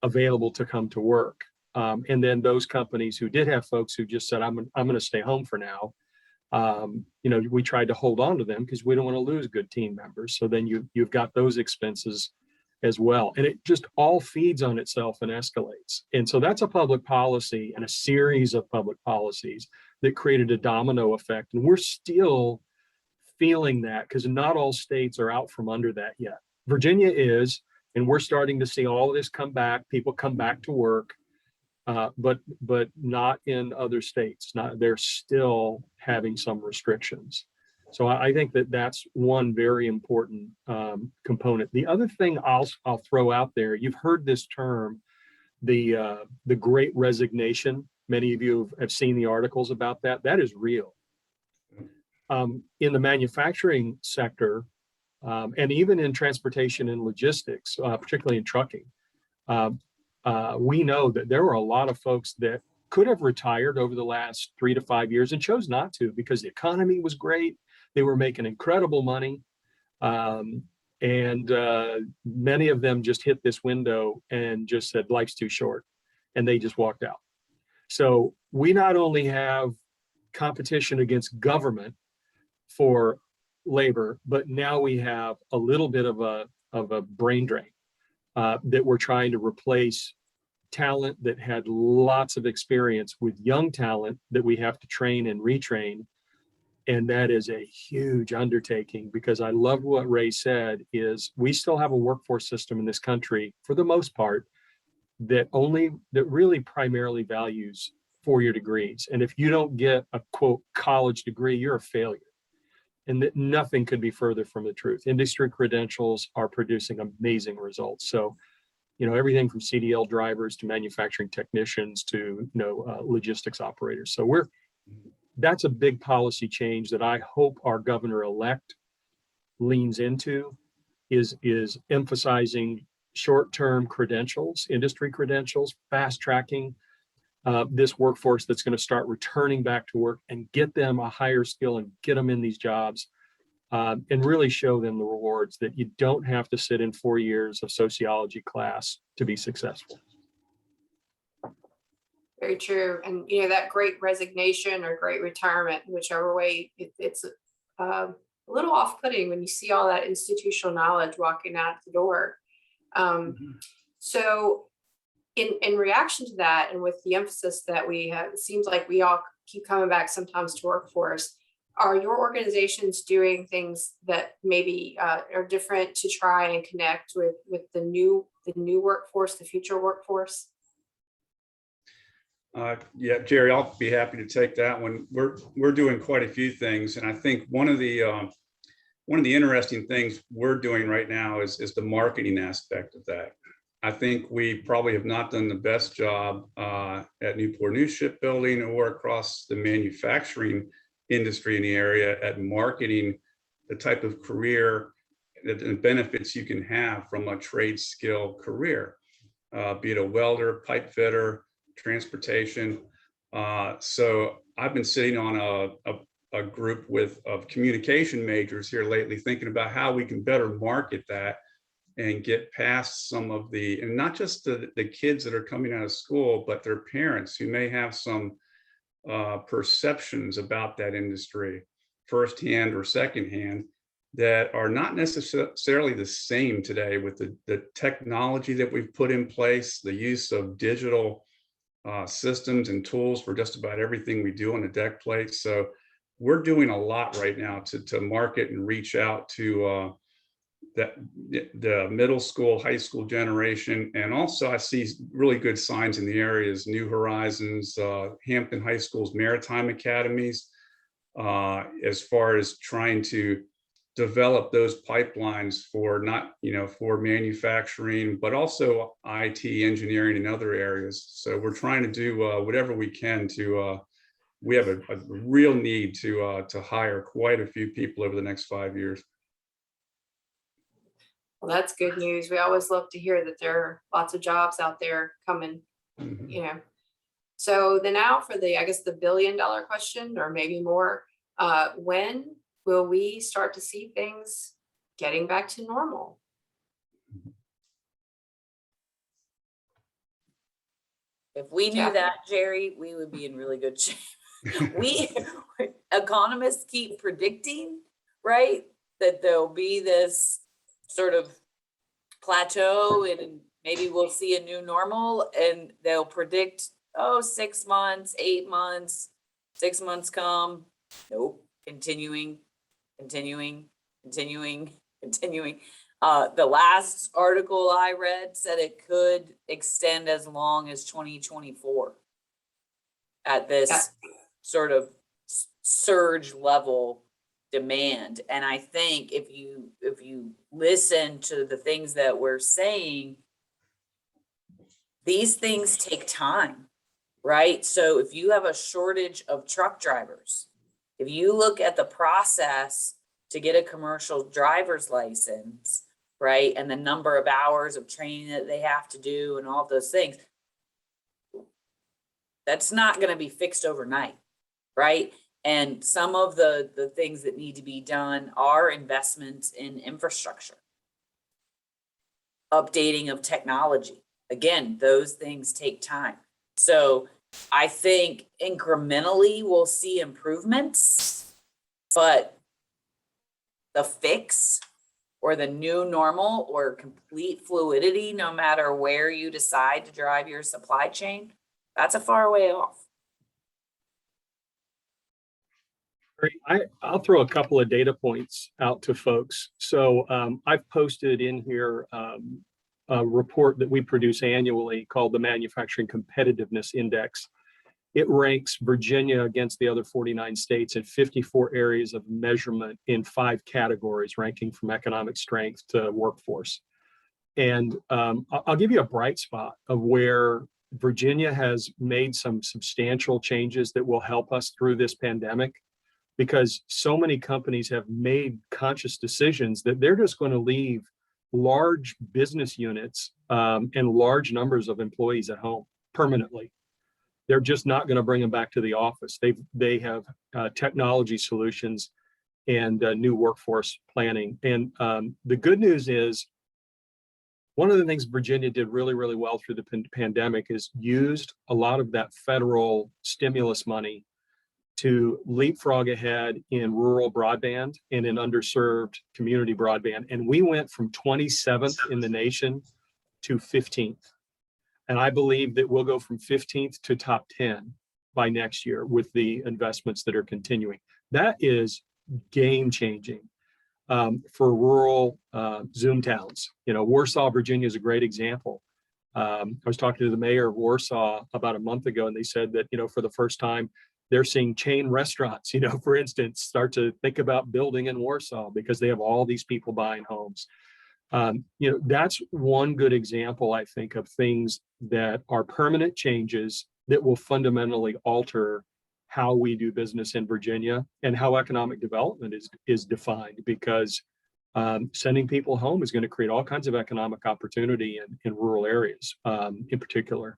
Speaker 3: available to come to work. And then those companies who did have folks who just said, I'm going to stay home for now. We tried to hold on to them because we don't want to lose good team members. So then you've got those expenses as well. And it just all feeds on itself and escalates. And so that's a public policy and a series of public policies that created a domino effect. And we're still feeling that, because not all states are out from under that yet. Virginia is, and we're starting to see all of this come back. People come back to work, but not in other states. They're still having some restrictions. So I think that that's one very important component. The other thing I'll throw out there, you've heard this term, the Great Resignation. Many of you have seen the articles about that. That is real. In the manufacturing sector, And even in transportation and logistics, particularly in trucking, we know that there were a lot of folks that could have retired over the last 3 to 5 years and chose not to because the economy was great. They were making incredible money. And many of them just hit this window and just said, life's too short. And they just walked out. So we not only have competition against government for labor, but now we have a little bit of a brain drain that we're trying to replace talent that had lots of experience with young talent that we have to train and retrain. And that is a huge undertaking, because I love what Ray said is we still have a workforce system in this country for the most part that really primarily values 4-year degrees. And if you don't get a quote college degree, you're a failure. And that nothing could be further from the truth. Industry credentials are producing amazing results. So, everything from CDL drivers to manufacturing technicians to, logistics operators. So that's a big policy change that I hope our governor-elect leans into, is emphasizing short-term credentials, industry credentials, fast tracking this workforce that's going to start returning back to work and get them a higher skill and get them in these jobs and really show them the rewards that you don't have to sit in 4 years of sociology class to be successful.
Speaker 8: Very true. And, that great resignation or great retirement, whichever way, it's a little off-putting when you see all that institutional knowledge walking out the door. So in reaction to that, and with the emphasis that we have, it seems like we all keep coming back sometimes to workforce. Are your organizations doing things that maybe are different to try and connect with the new workforce, the future workforce?
Speaker 9: Yeah, Jerry, I'll be happy to take that one. We're doing quite a few things, and I think one of the interesting things we're doing right now is the marketing aspect of that. I think we probably have not done the best job at Newport News Shipbuilding or across the manufacturing industry in the area at marketing the type of career and benefits you can have from a trade skill career, be it a welder, pipe fitter, transportation. So I've been sitting on a group of communication majors here lately, thinking about how we can better market that and get past some of and not just the kids that are coming out of school, but their parents who may have some perceptions about that industry, firsthand or secondhand, that are not necessarily the same today with the technology that we've put in place, the use of digital systems and tools for just about everything we do on the deck plate. So we're doing a lot right now to market and reach out to the middle school, high school generation. And also I see really good signs in the areas, New Horizons, Hampton High School's Maritime Academies, as far as trying to develop those pipelines for for manufacturing, but also IT, engineering, and other areas. So we're trying to do whatever we can to, we have a real need to hire quite a few people over the next 5 years.
Speaker 8: Well, that's good news. We always love to hear that there are lots of jobs out there coming, So then now for the $1 billion question, or maybe more, when will we start to see things getting back to normal?
Speaker 10: If we knew that, Jerry, we would be in really good shape. Economists keep predicting, right, that there'll be this sort of plateau and maybe we'll see a new normal, and they'll predict, 6 months, 8 months, 6 months come. Nope. Continuing. The last article I read said it could extend as long as 2024 at this sort of surge level demand. And I think if you listen to the things that we're saying, these things take time, right? So if you have a shortage of truck drivers, if you look at the process to get a commercial driver's license, right? And the number of hours of training that they have to do and all of those things. That's not going to be fixed overnight, right? And some of the things that need to be done are investments in infrastructure, updating of technology. Again, those things take time. So I think incrementally we'll see improvements, but the fix or the new normal or complete fluidity, no matter where you decide to drive your supply chain, that's a far way off.
Speaker 3: I'll throw a couple of data points out to folks. So I've posted in here a report that we produce annually called the Manufacturing Competitiveness Index. It ranks Virginia against the other 49 states in 54 areas of measurement in 5 categories, ranking from economic strength to workforce. And I'll give you a bright spot of where Virginia has made some substantial changes that will help us through this pandemic, because so many companies have made conscious decisions that they're just going to leave large business units and large numbers of employees at home permanently. They're just not going to bring them back to the office. They have technology solutions and new workforce planning. And the good news is, one of the things Virginia did really, really well through the pandemic is used a lot of that federal stimulus money to leapfrog ahead in rural broadband and in underserved community broadband. And we went from 27th in the nation to 15th. And I believe that we'll go from 15th to top 10 by next year with the investments that are continuing. That is game changing for rural Zoom towns. You know, Warsaw, Virginia is a great example. I was talking to the mayor of Warsaw about a month ago, and they said that, you know, for the first time, they're seeing chain restaurants, you know, for instance, start to think about building in Warsaw because they have all these people buying homes. You know, that's one good example, I think, of things that are permanent changes that will fundamentally alter how we do business in Virginia and how economic development is defined, because sending people home is going to create all kinds of economic opportunity in rural areas in particular.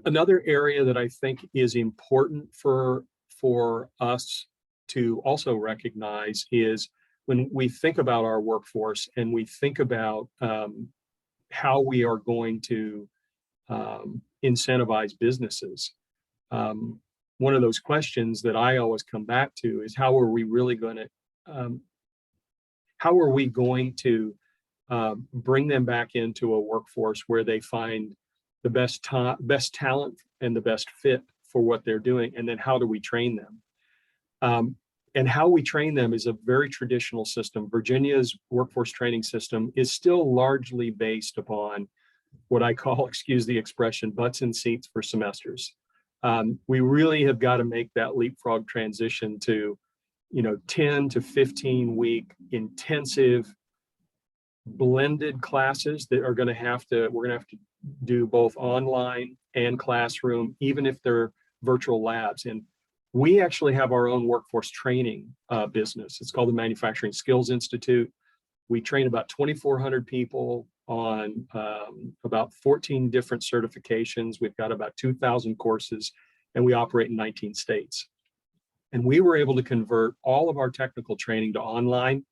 Speaker 3: Another area that I think is important for us to also recognize is when we think about our workforce and we think about how we are going to incentivize businesses. One of those questions that I always come back to is how are we going to bring them back into a workforce where they find the best talent and the best fit for what they're doing, and then how do we train them? And how we train them is a very traditional system. Virginia's workforce training system is still largely based upon what I call, excuse the expression, butts in seats for semesters. We really have got to make that leapfrog transition to, you know, 10 to 15 week intensive blended classes that are going to have to, we're going to have to do both online and classroom, even if they're virtual labs. And we actually have our own workforce training business. It's called the Manufacturing Skills Institute. We train about 2,400 people on about 14 different certifications. We've got about 2,000 courses, and we operate in 19 states. And we were able to convert all of our technical training to online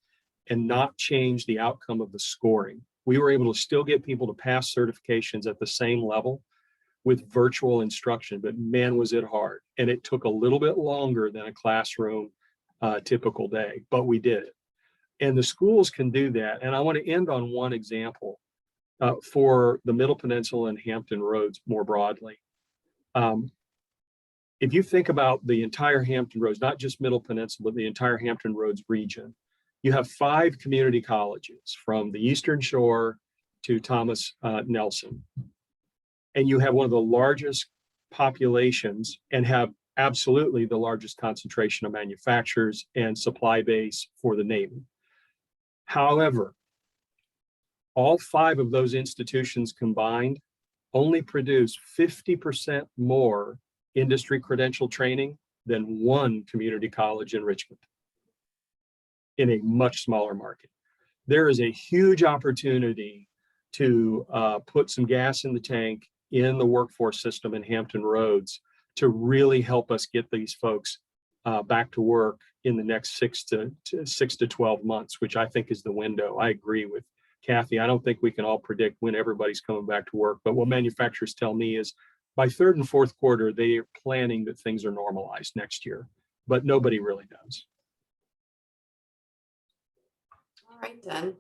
Speaker 3: and not change the outcome of the scoring. We were able to still get people to pass certifications at the same level with virtual instruction, but man, was it hard. And it took a little bit longer than a classroom typical day, but we did it. And the schools can do that. And I want to end on one example for the Middle Peninsula and Hampton Roads more broadly. If you think about the entire Hampton Roads, not just Middle Peninsula, but the entire Hampton Roads region, you have 5 community colleges from the Eastern Shore to Thomas Nelson. And you have one of the largest populations and have absolutely the largest concentration of manufacturers and supply base for the Navy. However, all 5 of those institutions combined only produce 50% more industry credential training than one community college in Richmond. in a much smaller market. There is a huge opportunity to put some gas in the tank in the workforce system in Hampton Roads to really help us get these folks back to work in the next 6 to 12 months, which I think is the window. I agree with Kathy. I don't think we can all predict when everybody's coming back to work, but what manufacturers tell me is by third and fourth quarter, they are planning that things are normalized next year, but nobody really does.
Speaker 8: All right, then.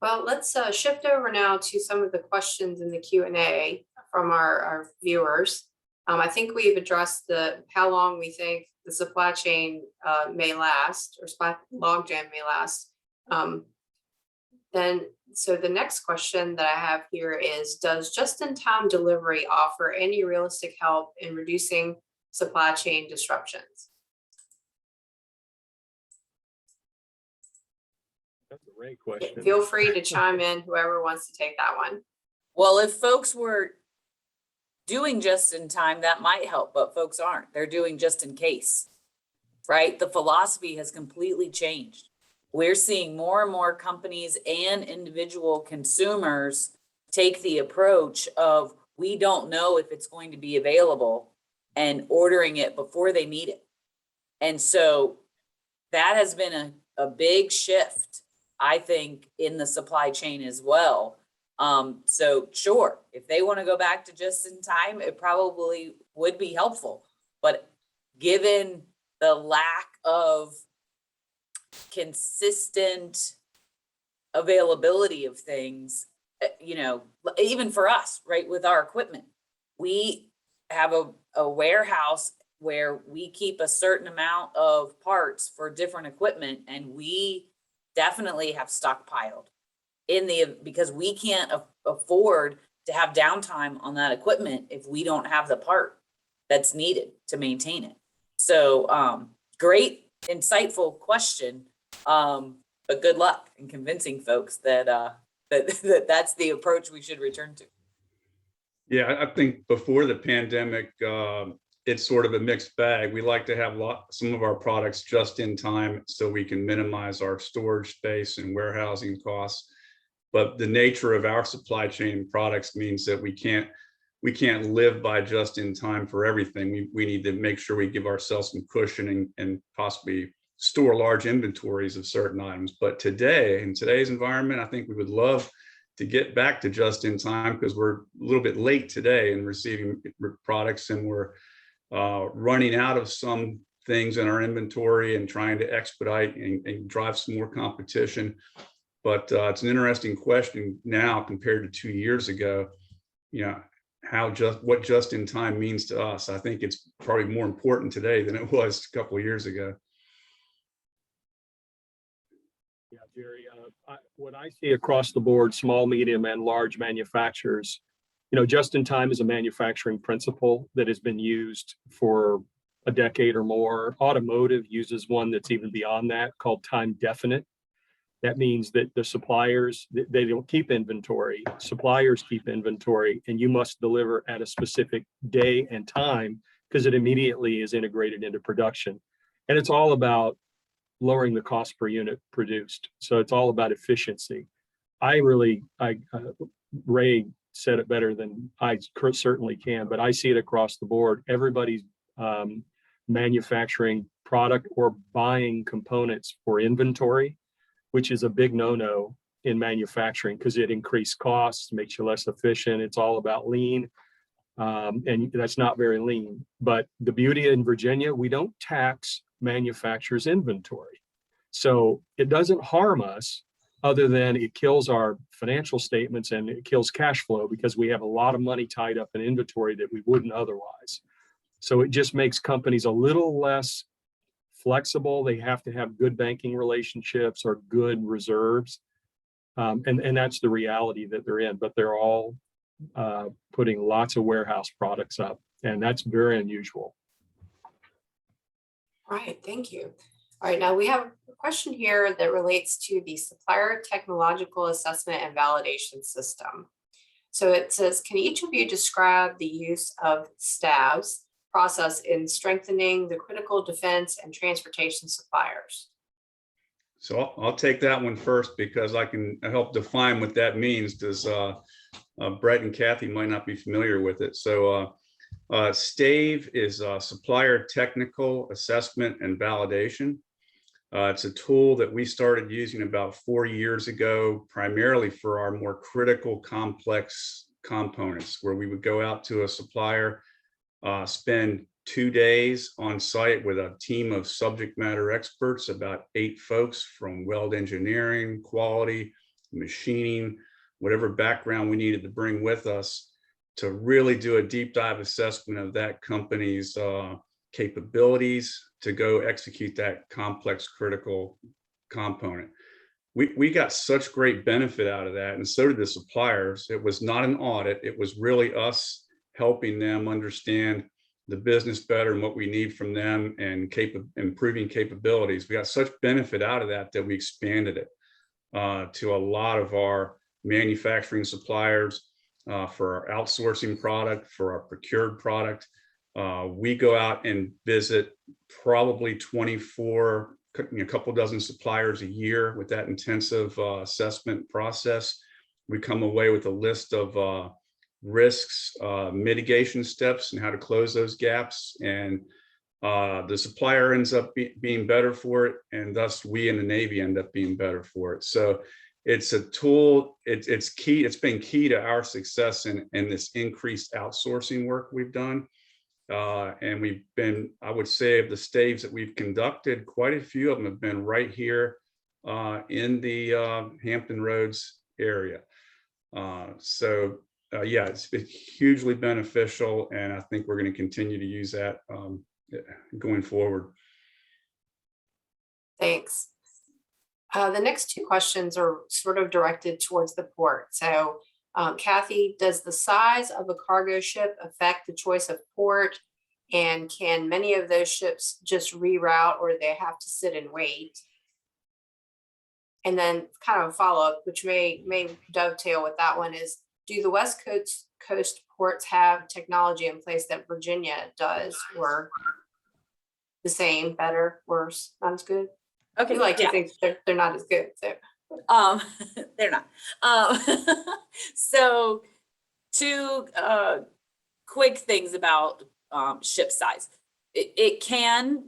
Speaker 8: Well, let's shift over now to some of the questions in the Q&A from our viewers. I think we've addressed how long we think the supply chain may last, or supply logjam may last. So the next question that I have here is, does just-in-time delivery offer any realistic help in reducing supply chain disruptions?
Speaker 3: That's a great question.
Speaker 8: Feel free to chime in, whoever wants to take that one.
Speaker 10: Well, if folks were doing just in time, that might help, but folks aren't. They're doing just in case, right? The philosophy has completely changed. We're seeing more and more companies and individual consumers take the approach of, we don't know if it's going to be available, and ordering it before they need it. And so that has been a big shift, I think, in the supply chain as well. So sure, if they want to go back to just in time, it probably would be helpful. But given the lack of consistent availability of things, even for us, right, with our equipment, we have a warehouse where we keep a certain amount of parts for different equipment, and we definitely have stockpiled because we can't afford to have downtime on that equipment if we don't have the part that's needed to maintain it. So great, insightful question, but good luck in convincing folks that that's the approach we should return to.
Speaker 9: Yeah, I think before the pandemic, it's sort of a mixed bag. We like to have some of our products just in time so we can minimize our storage space and warehousing costs. But the nature of our supply chain products means that we can't live by just in time for everything. We need to make sure we give ourselves some cushion and possibly store large inventories of certain items. But today, in today's environment, I think we would love to get back to just in time, because we're a little bit late today in receiving products, and we're running out of some things in our inventory and trying to expedite and drive some more competition. But it's an interesting question now compared to 2 years ago, what just in time means to us. I think it's probably more important today than it was a couple of years ago.
Speaker 3: Yeah, Jerry, what I see across the board, small, medium, and large manufacturers, just in time is a manufacturing principle that has been used for a decade or more. Automotive uses one that's even beyond that, called time definite. That means that the suppliers, they don't keep inventory. Suppliers keep inventory, and you must deliver at a specific day and time because it immediately is integrated into production. And it's all about lowering the cost per unit produced. So it's all about efficiency. Ray said it better than I certainly can, but I see it across the board. Everybody's manufacturing product or buying components for inventory, which is a big no-no in manufacturing because it increases costs, makes you less efficient. It's all about lean, and that's not very lean. But the beauty in Virginia, we don't tax manufacturers' inventory. So it doesn't harm us other than it kills our financial statements and it kills cash flow because we have a lot of money tied up in inventory that we wouldn't otherwise. So it just makes companies a little less flexible. They have to have good banking relationships or good reserves. And that's the reality that they're in, but they're all putting lots of warehouse products up, and that's very unusual.
Speaker 8: All right, thank you. All right, now we have a question here that relates to the Supplier Technological Assessment and Validation System. So it says, can each of you describe the use of STAV's process in strengthening the critical defense and transportation suppliers?
Speaker 9: So I'll take that one first because I can help define what that means, because Brett and Kathy might not be familiar with it. So STAVE is Supplier Technical Assessment and Validation. It's a tool that we started using about 4 years ago, primarily for our more critical, complex components, where we would go out to a supplier, spend 2 days on site with a team of subject matter experts, about 8 folks from weld engineering, quality, machining, whatever background we needed to bring with us, to really do a deep dive assessment of that company's capabilities to go execute that complex critical component. We got such great benefit out of that, and so did the suppliers. It was not an audit, it was really us helping them understand the business better and what we need from them, and improving capabilities. We got such benefit out of that that we expanded it to a lot of our manufacturing suppliers, for our outsourcing product, for our procured product. We go out and visit probably 24, a couple dozen suppliers a year with that intensive assessment process. We come away with a list of risks, mitigation steps, and how to close those gaps. And the supplier ends up being better for it, and thus we in the Navy end up being better for it. So it's a tool. It's key. It's been key to our success in this increased outsourcing work we've done. And we've been, I would say, of the staves that we've conducted, quite a few of them have been right here in the Hampton Roads area. Yeah, it's been hugely beneficial, and I think we're going to continue to use that going forward.
Speaker 8: Thanks. The next 2 questions are sort of directed towards the port. So Kathy, does the size of a cargo ship affect the choice of port? And can many of those ships just reroute, or they have to sit and wait? And then kind of a follow-up, which may dovetail with that one, is do the West Coast ports have technology in place that Virginia does, or the same, better, worse, not as good?
Speaker 10: Okay.
Speaker 8: We like
Speaker 10: yeah.
Speaker 8: to think they're not as good. So.
Speaker 10: They're not. So 2 quick things about ship size. It can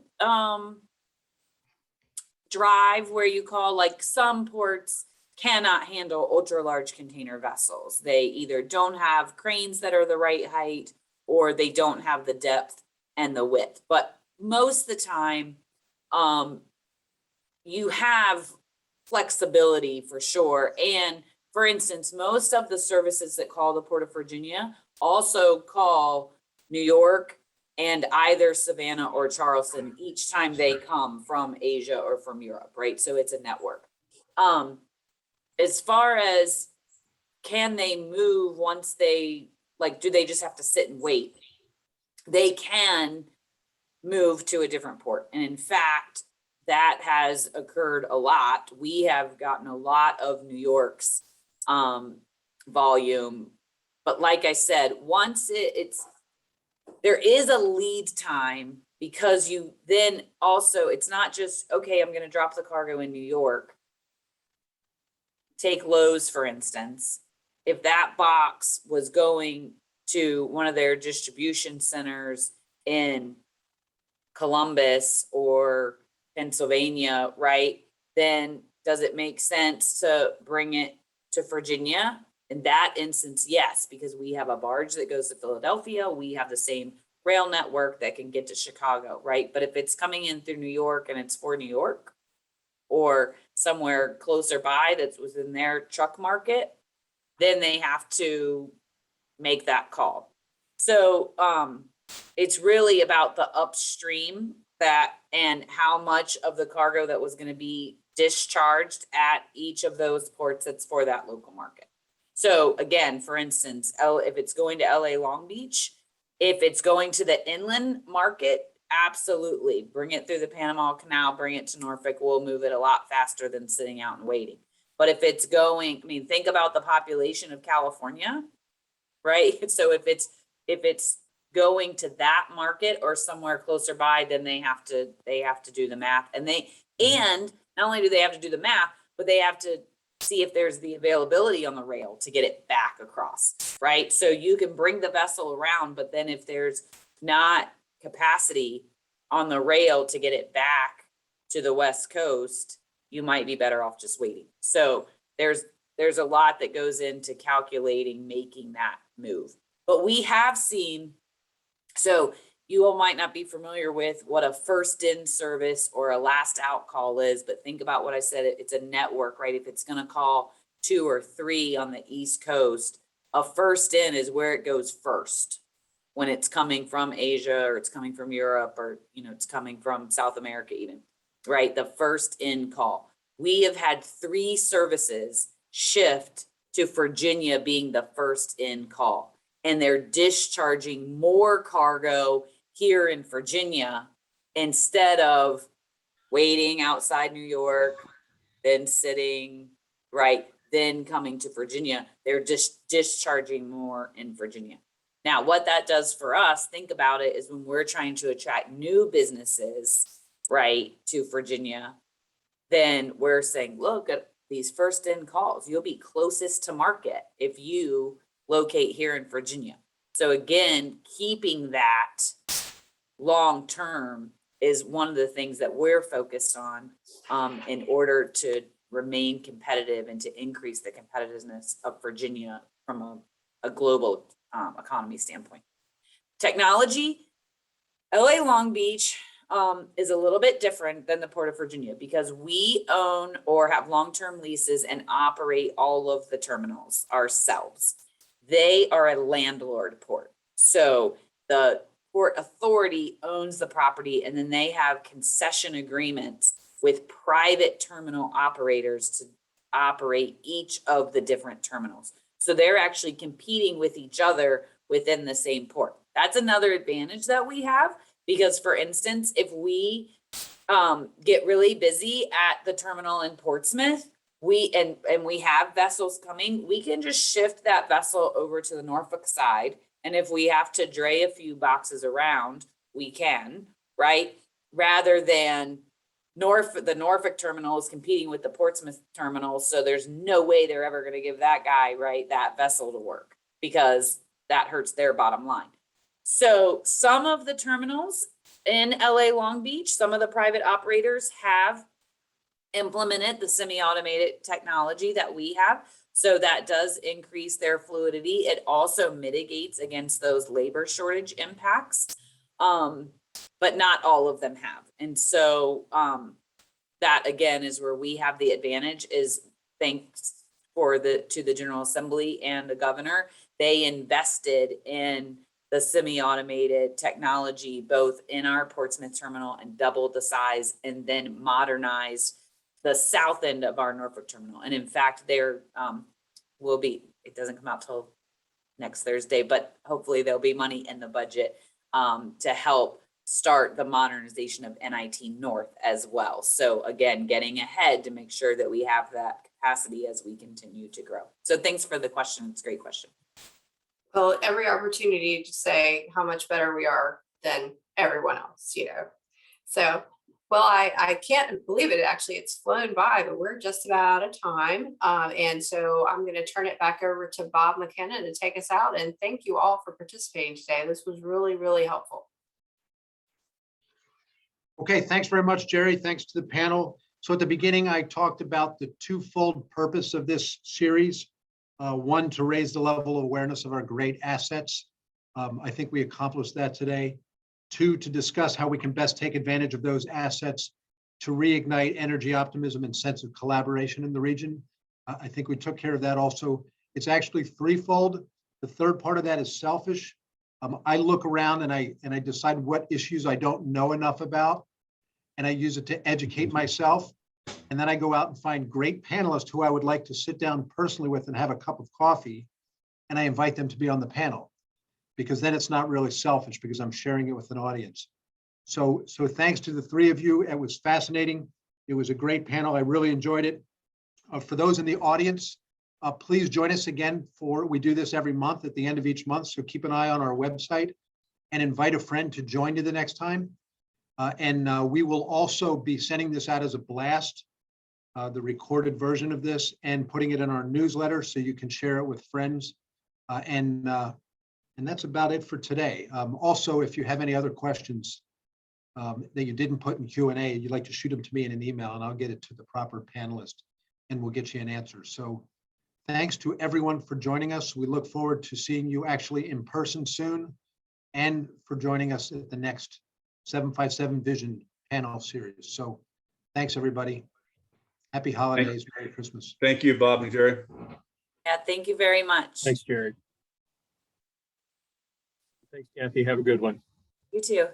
Speaker 10: drive where you call, like, some ports cannot handle ultra large container vessels. They either don't have cranes that are the right height, or they don't have the depth and the width. But most of the time, you have flexibility for sure. And for instance, most of the services that call the Port of Virginia also call New York and either Savannah or Charleston each time they come from Asia or from Europe, right? So it's a network. As far as can they move once they, like, do they just have to sit and wait? They can move to a different port. And in fact, that has occurred a lot. We have gotten a lot of New York's volume. But like I said, once there is a lead time, because you then also, it's not just, okay, I'm going to drop the cargo in New York. Take Lowe's, for instance. If that box was going to one of their distribution centers in Columbus or Pennsylvania, right? Then does it make sense to bring it to Virginia? In that instance, yes, because we have a barge that goes to Philadelphia. We have the same rail network that can get to Chicago, right? But if it's coming in through New York and it's for New York, or somewhere closer by that's within their truck market, then they have to make that call. So it's really about the upstream that, and how much of the cargo that was going to be discharged at each of those ports that's for that local market. So again, for instance, if it's going to LA Long Beach, if it's going to the inland market, absolutely bring it through the Panama Canal, bring it to Norfolk. We'll move it a lot faster than sitting out and waiting. But if it's going, I mean, think about the population of California, right? So if it's going to that market or somewhere closer by, then they have to do the math, and not only do they have to do the math, but they have to see if there's the availability on the rail to get it back across, right? So you can bring the vessel around, but then if there's not capacity on the rail to get it back to the West Coast, you might be better off just waiting. So there's a lot that goes into calculating, making that move. But we have seen, so you all might not be familiar with what a first in service or a last out call is, but think about what I said. It's a network, right? If it's going to call 2 or 3 on the East Coast, a first in is where it goes first when it's coming from Asia or it's coming from Europe or, it's coming from South America even, right? The first in call. We have had 3 services shift to Virginia being the first in call, and they're discharging more cargo here in Virginia instead of waiting outside New York, then sitting, right, then coming to Virginia. They're just discharging more in Virginia. Now, what that does for us, think about it, is when we're trying to attract new businesses, right, to Virginia, then we're saying, look at these first in calls. You'll be closest to market if you locate here in Virginia. So again, keeping that long term is one of the things that we're focused on in order to remain competitive and to increase the competitiveness of Virginia from a global economy standpoint. Technology, LA Long Beach is a little bit different than the Port of Virginia because we own or have long-term leases and operate all of the terminals ourselves. They are a landlord port. So the Port Authority owns the property, and then they have concession agreements with private terminal operators to operate each of the different terminals. So they're actually competing with each other within the same port. That's another advantage that we have. Because for instance, if we get really busy at the terminal in Portsmouth, we have vessels coming, we can just shift that vessel over to the Norfolk side. And if we have to dray a few boxes around, we can, right? Rather than the Norfolk terminal is competing with the Portsmouth terminal. So there's no way they're ever going to give that guy, right, that vessel to work because that hurts their bottom line. So some of the terminals in LA Long Beach, some of the private operators have implemented the semi-automated technology that we have. So that does increase their fluidity. It also mitigates against those labor shortage impacts. But not all of them have. And so that again is where we have the advantage is thanks to the General Assembly and the governor. They invested in the semi-automated technology, both in our Portsmouth terminal and doubled the size and then modernized the south end of our Norfolk terminal. And in fact, there will be, it doesn't come out till next Thursday, but hopefully there'll be money in the budget to help start the modernization of NIT North as well. So again, getting ahead to make sure that we have that capacity as we continue to grow. So thanks for the question. It's a great question.
Speaker 8: Well, every opportunity to say how much better we are than everyone else, So, well, I can't believe it. Actually, it's flown by, but we're just about out of time. And so I'm going to turn it back over to Bob McKenna to take us out. And thank you all for participating today. This was really, really helpful.
Speaker 6: Okay, thanks very much, Jerry. Thanks to the panel. So at the beginning, I talked about the twofold purpose of this series. One, to raise the level of awareness of our great assets. I think we accomplished that today. 2, to discuss how we can best take advantage of those assets to reignite energy optimism and sense of collaboration in the region. I think we took care of that also. It's actually threefold. The third part of that is selfish. I look around and I decide what issues I don't know enough about, and I use it to educate myself. And then I go out and find great panelists who I would like to sit down personally with and have a cup of coffee. And I invite them to be on the panel, because then it's not really selfish because I'm sharing it with an audience. So thanks to the 3 of you. It was fascinating. It was a great panel. I really enjoyed it. For those in the audience, please join us again we do this every month at the end of each month. So keep an eye on our website and invite a friend to join you the next time. And we will also be sending this out as a blast the recorded version of this and putting it in our newsletter so you can share it with friends. And that's about it for today. Also, if you have any other questions that you didn't put in Q&A, you'd like to shoot them to me in an email and I'll get it to the proper panelist and we'll get you an answer. So thanks to everyone for joining us. We look forward to seeing you actually in person soon and for joining us at the next 757 Vision panel series. So thanks, everybody. Happy holidays. Merry Christmas.
Speaker 9: Thank you, Bob and Jerry.
Speaker 10: Yeah, thank you very much.
Speaker 3: Thanks, Jerry. Thanks, Kathy. Have a good one.
Speaker 10: You too.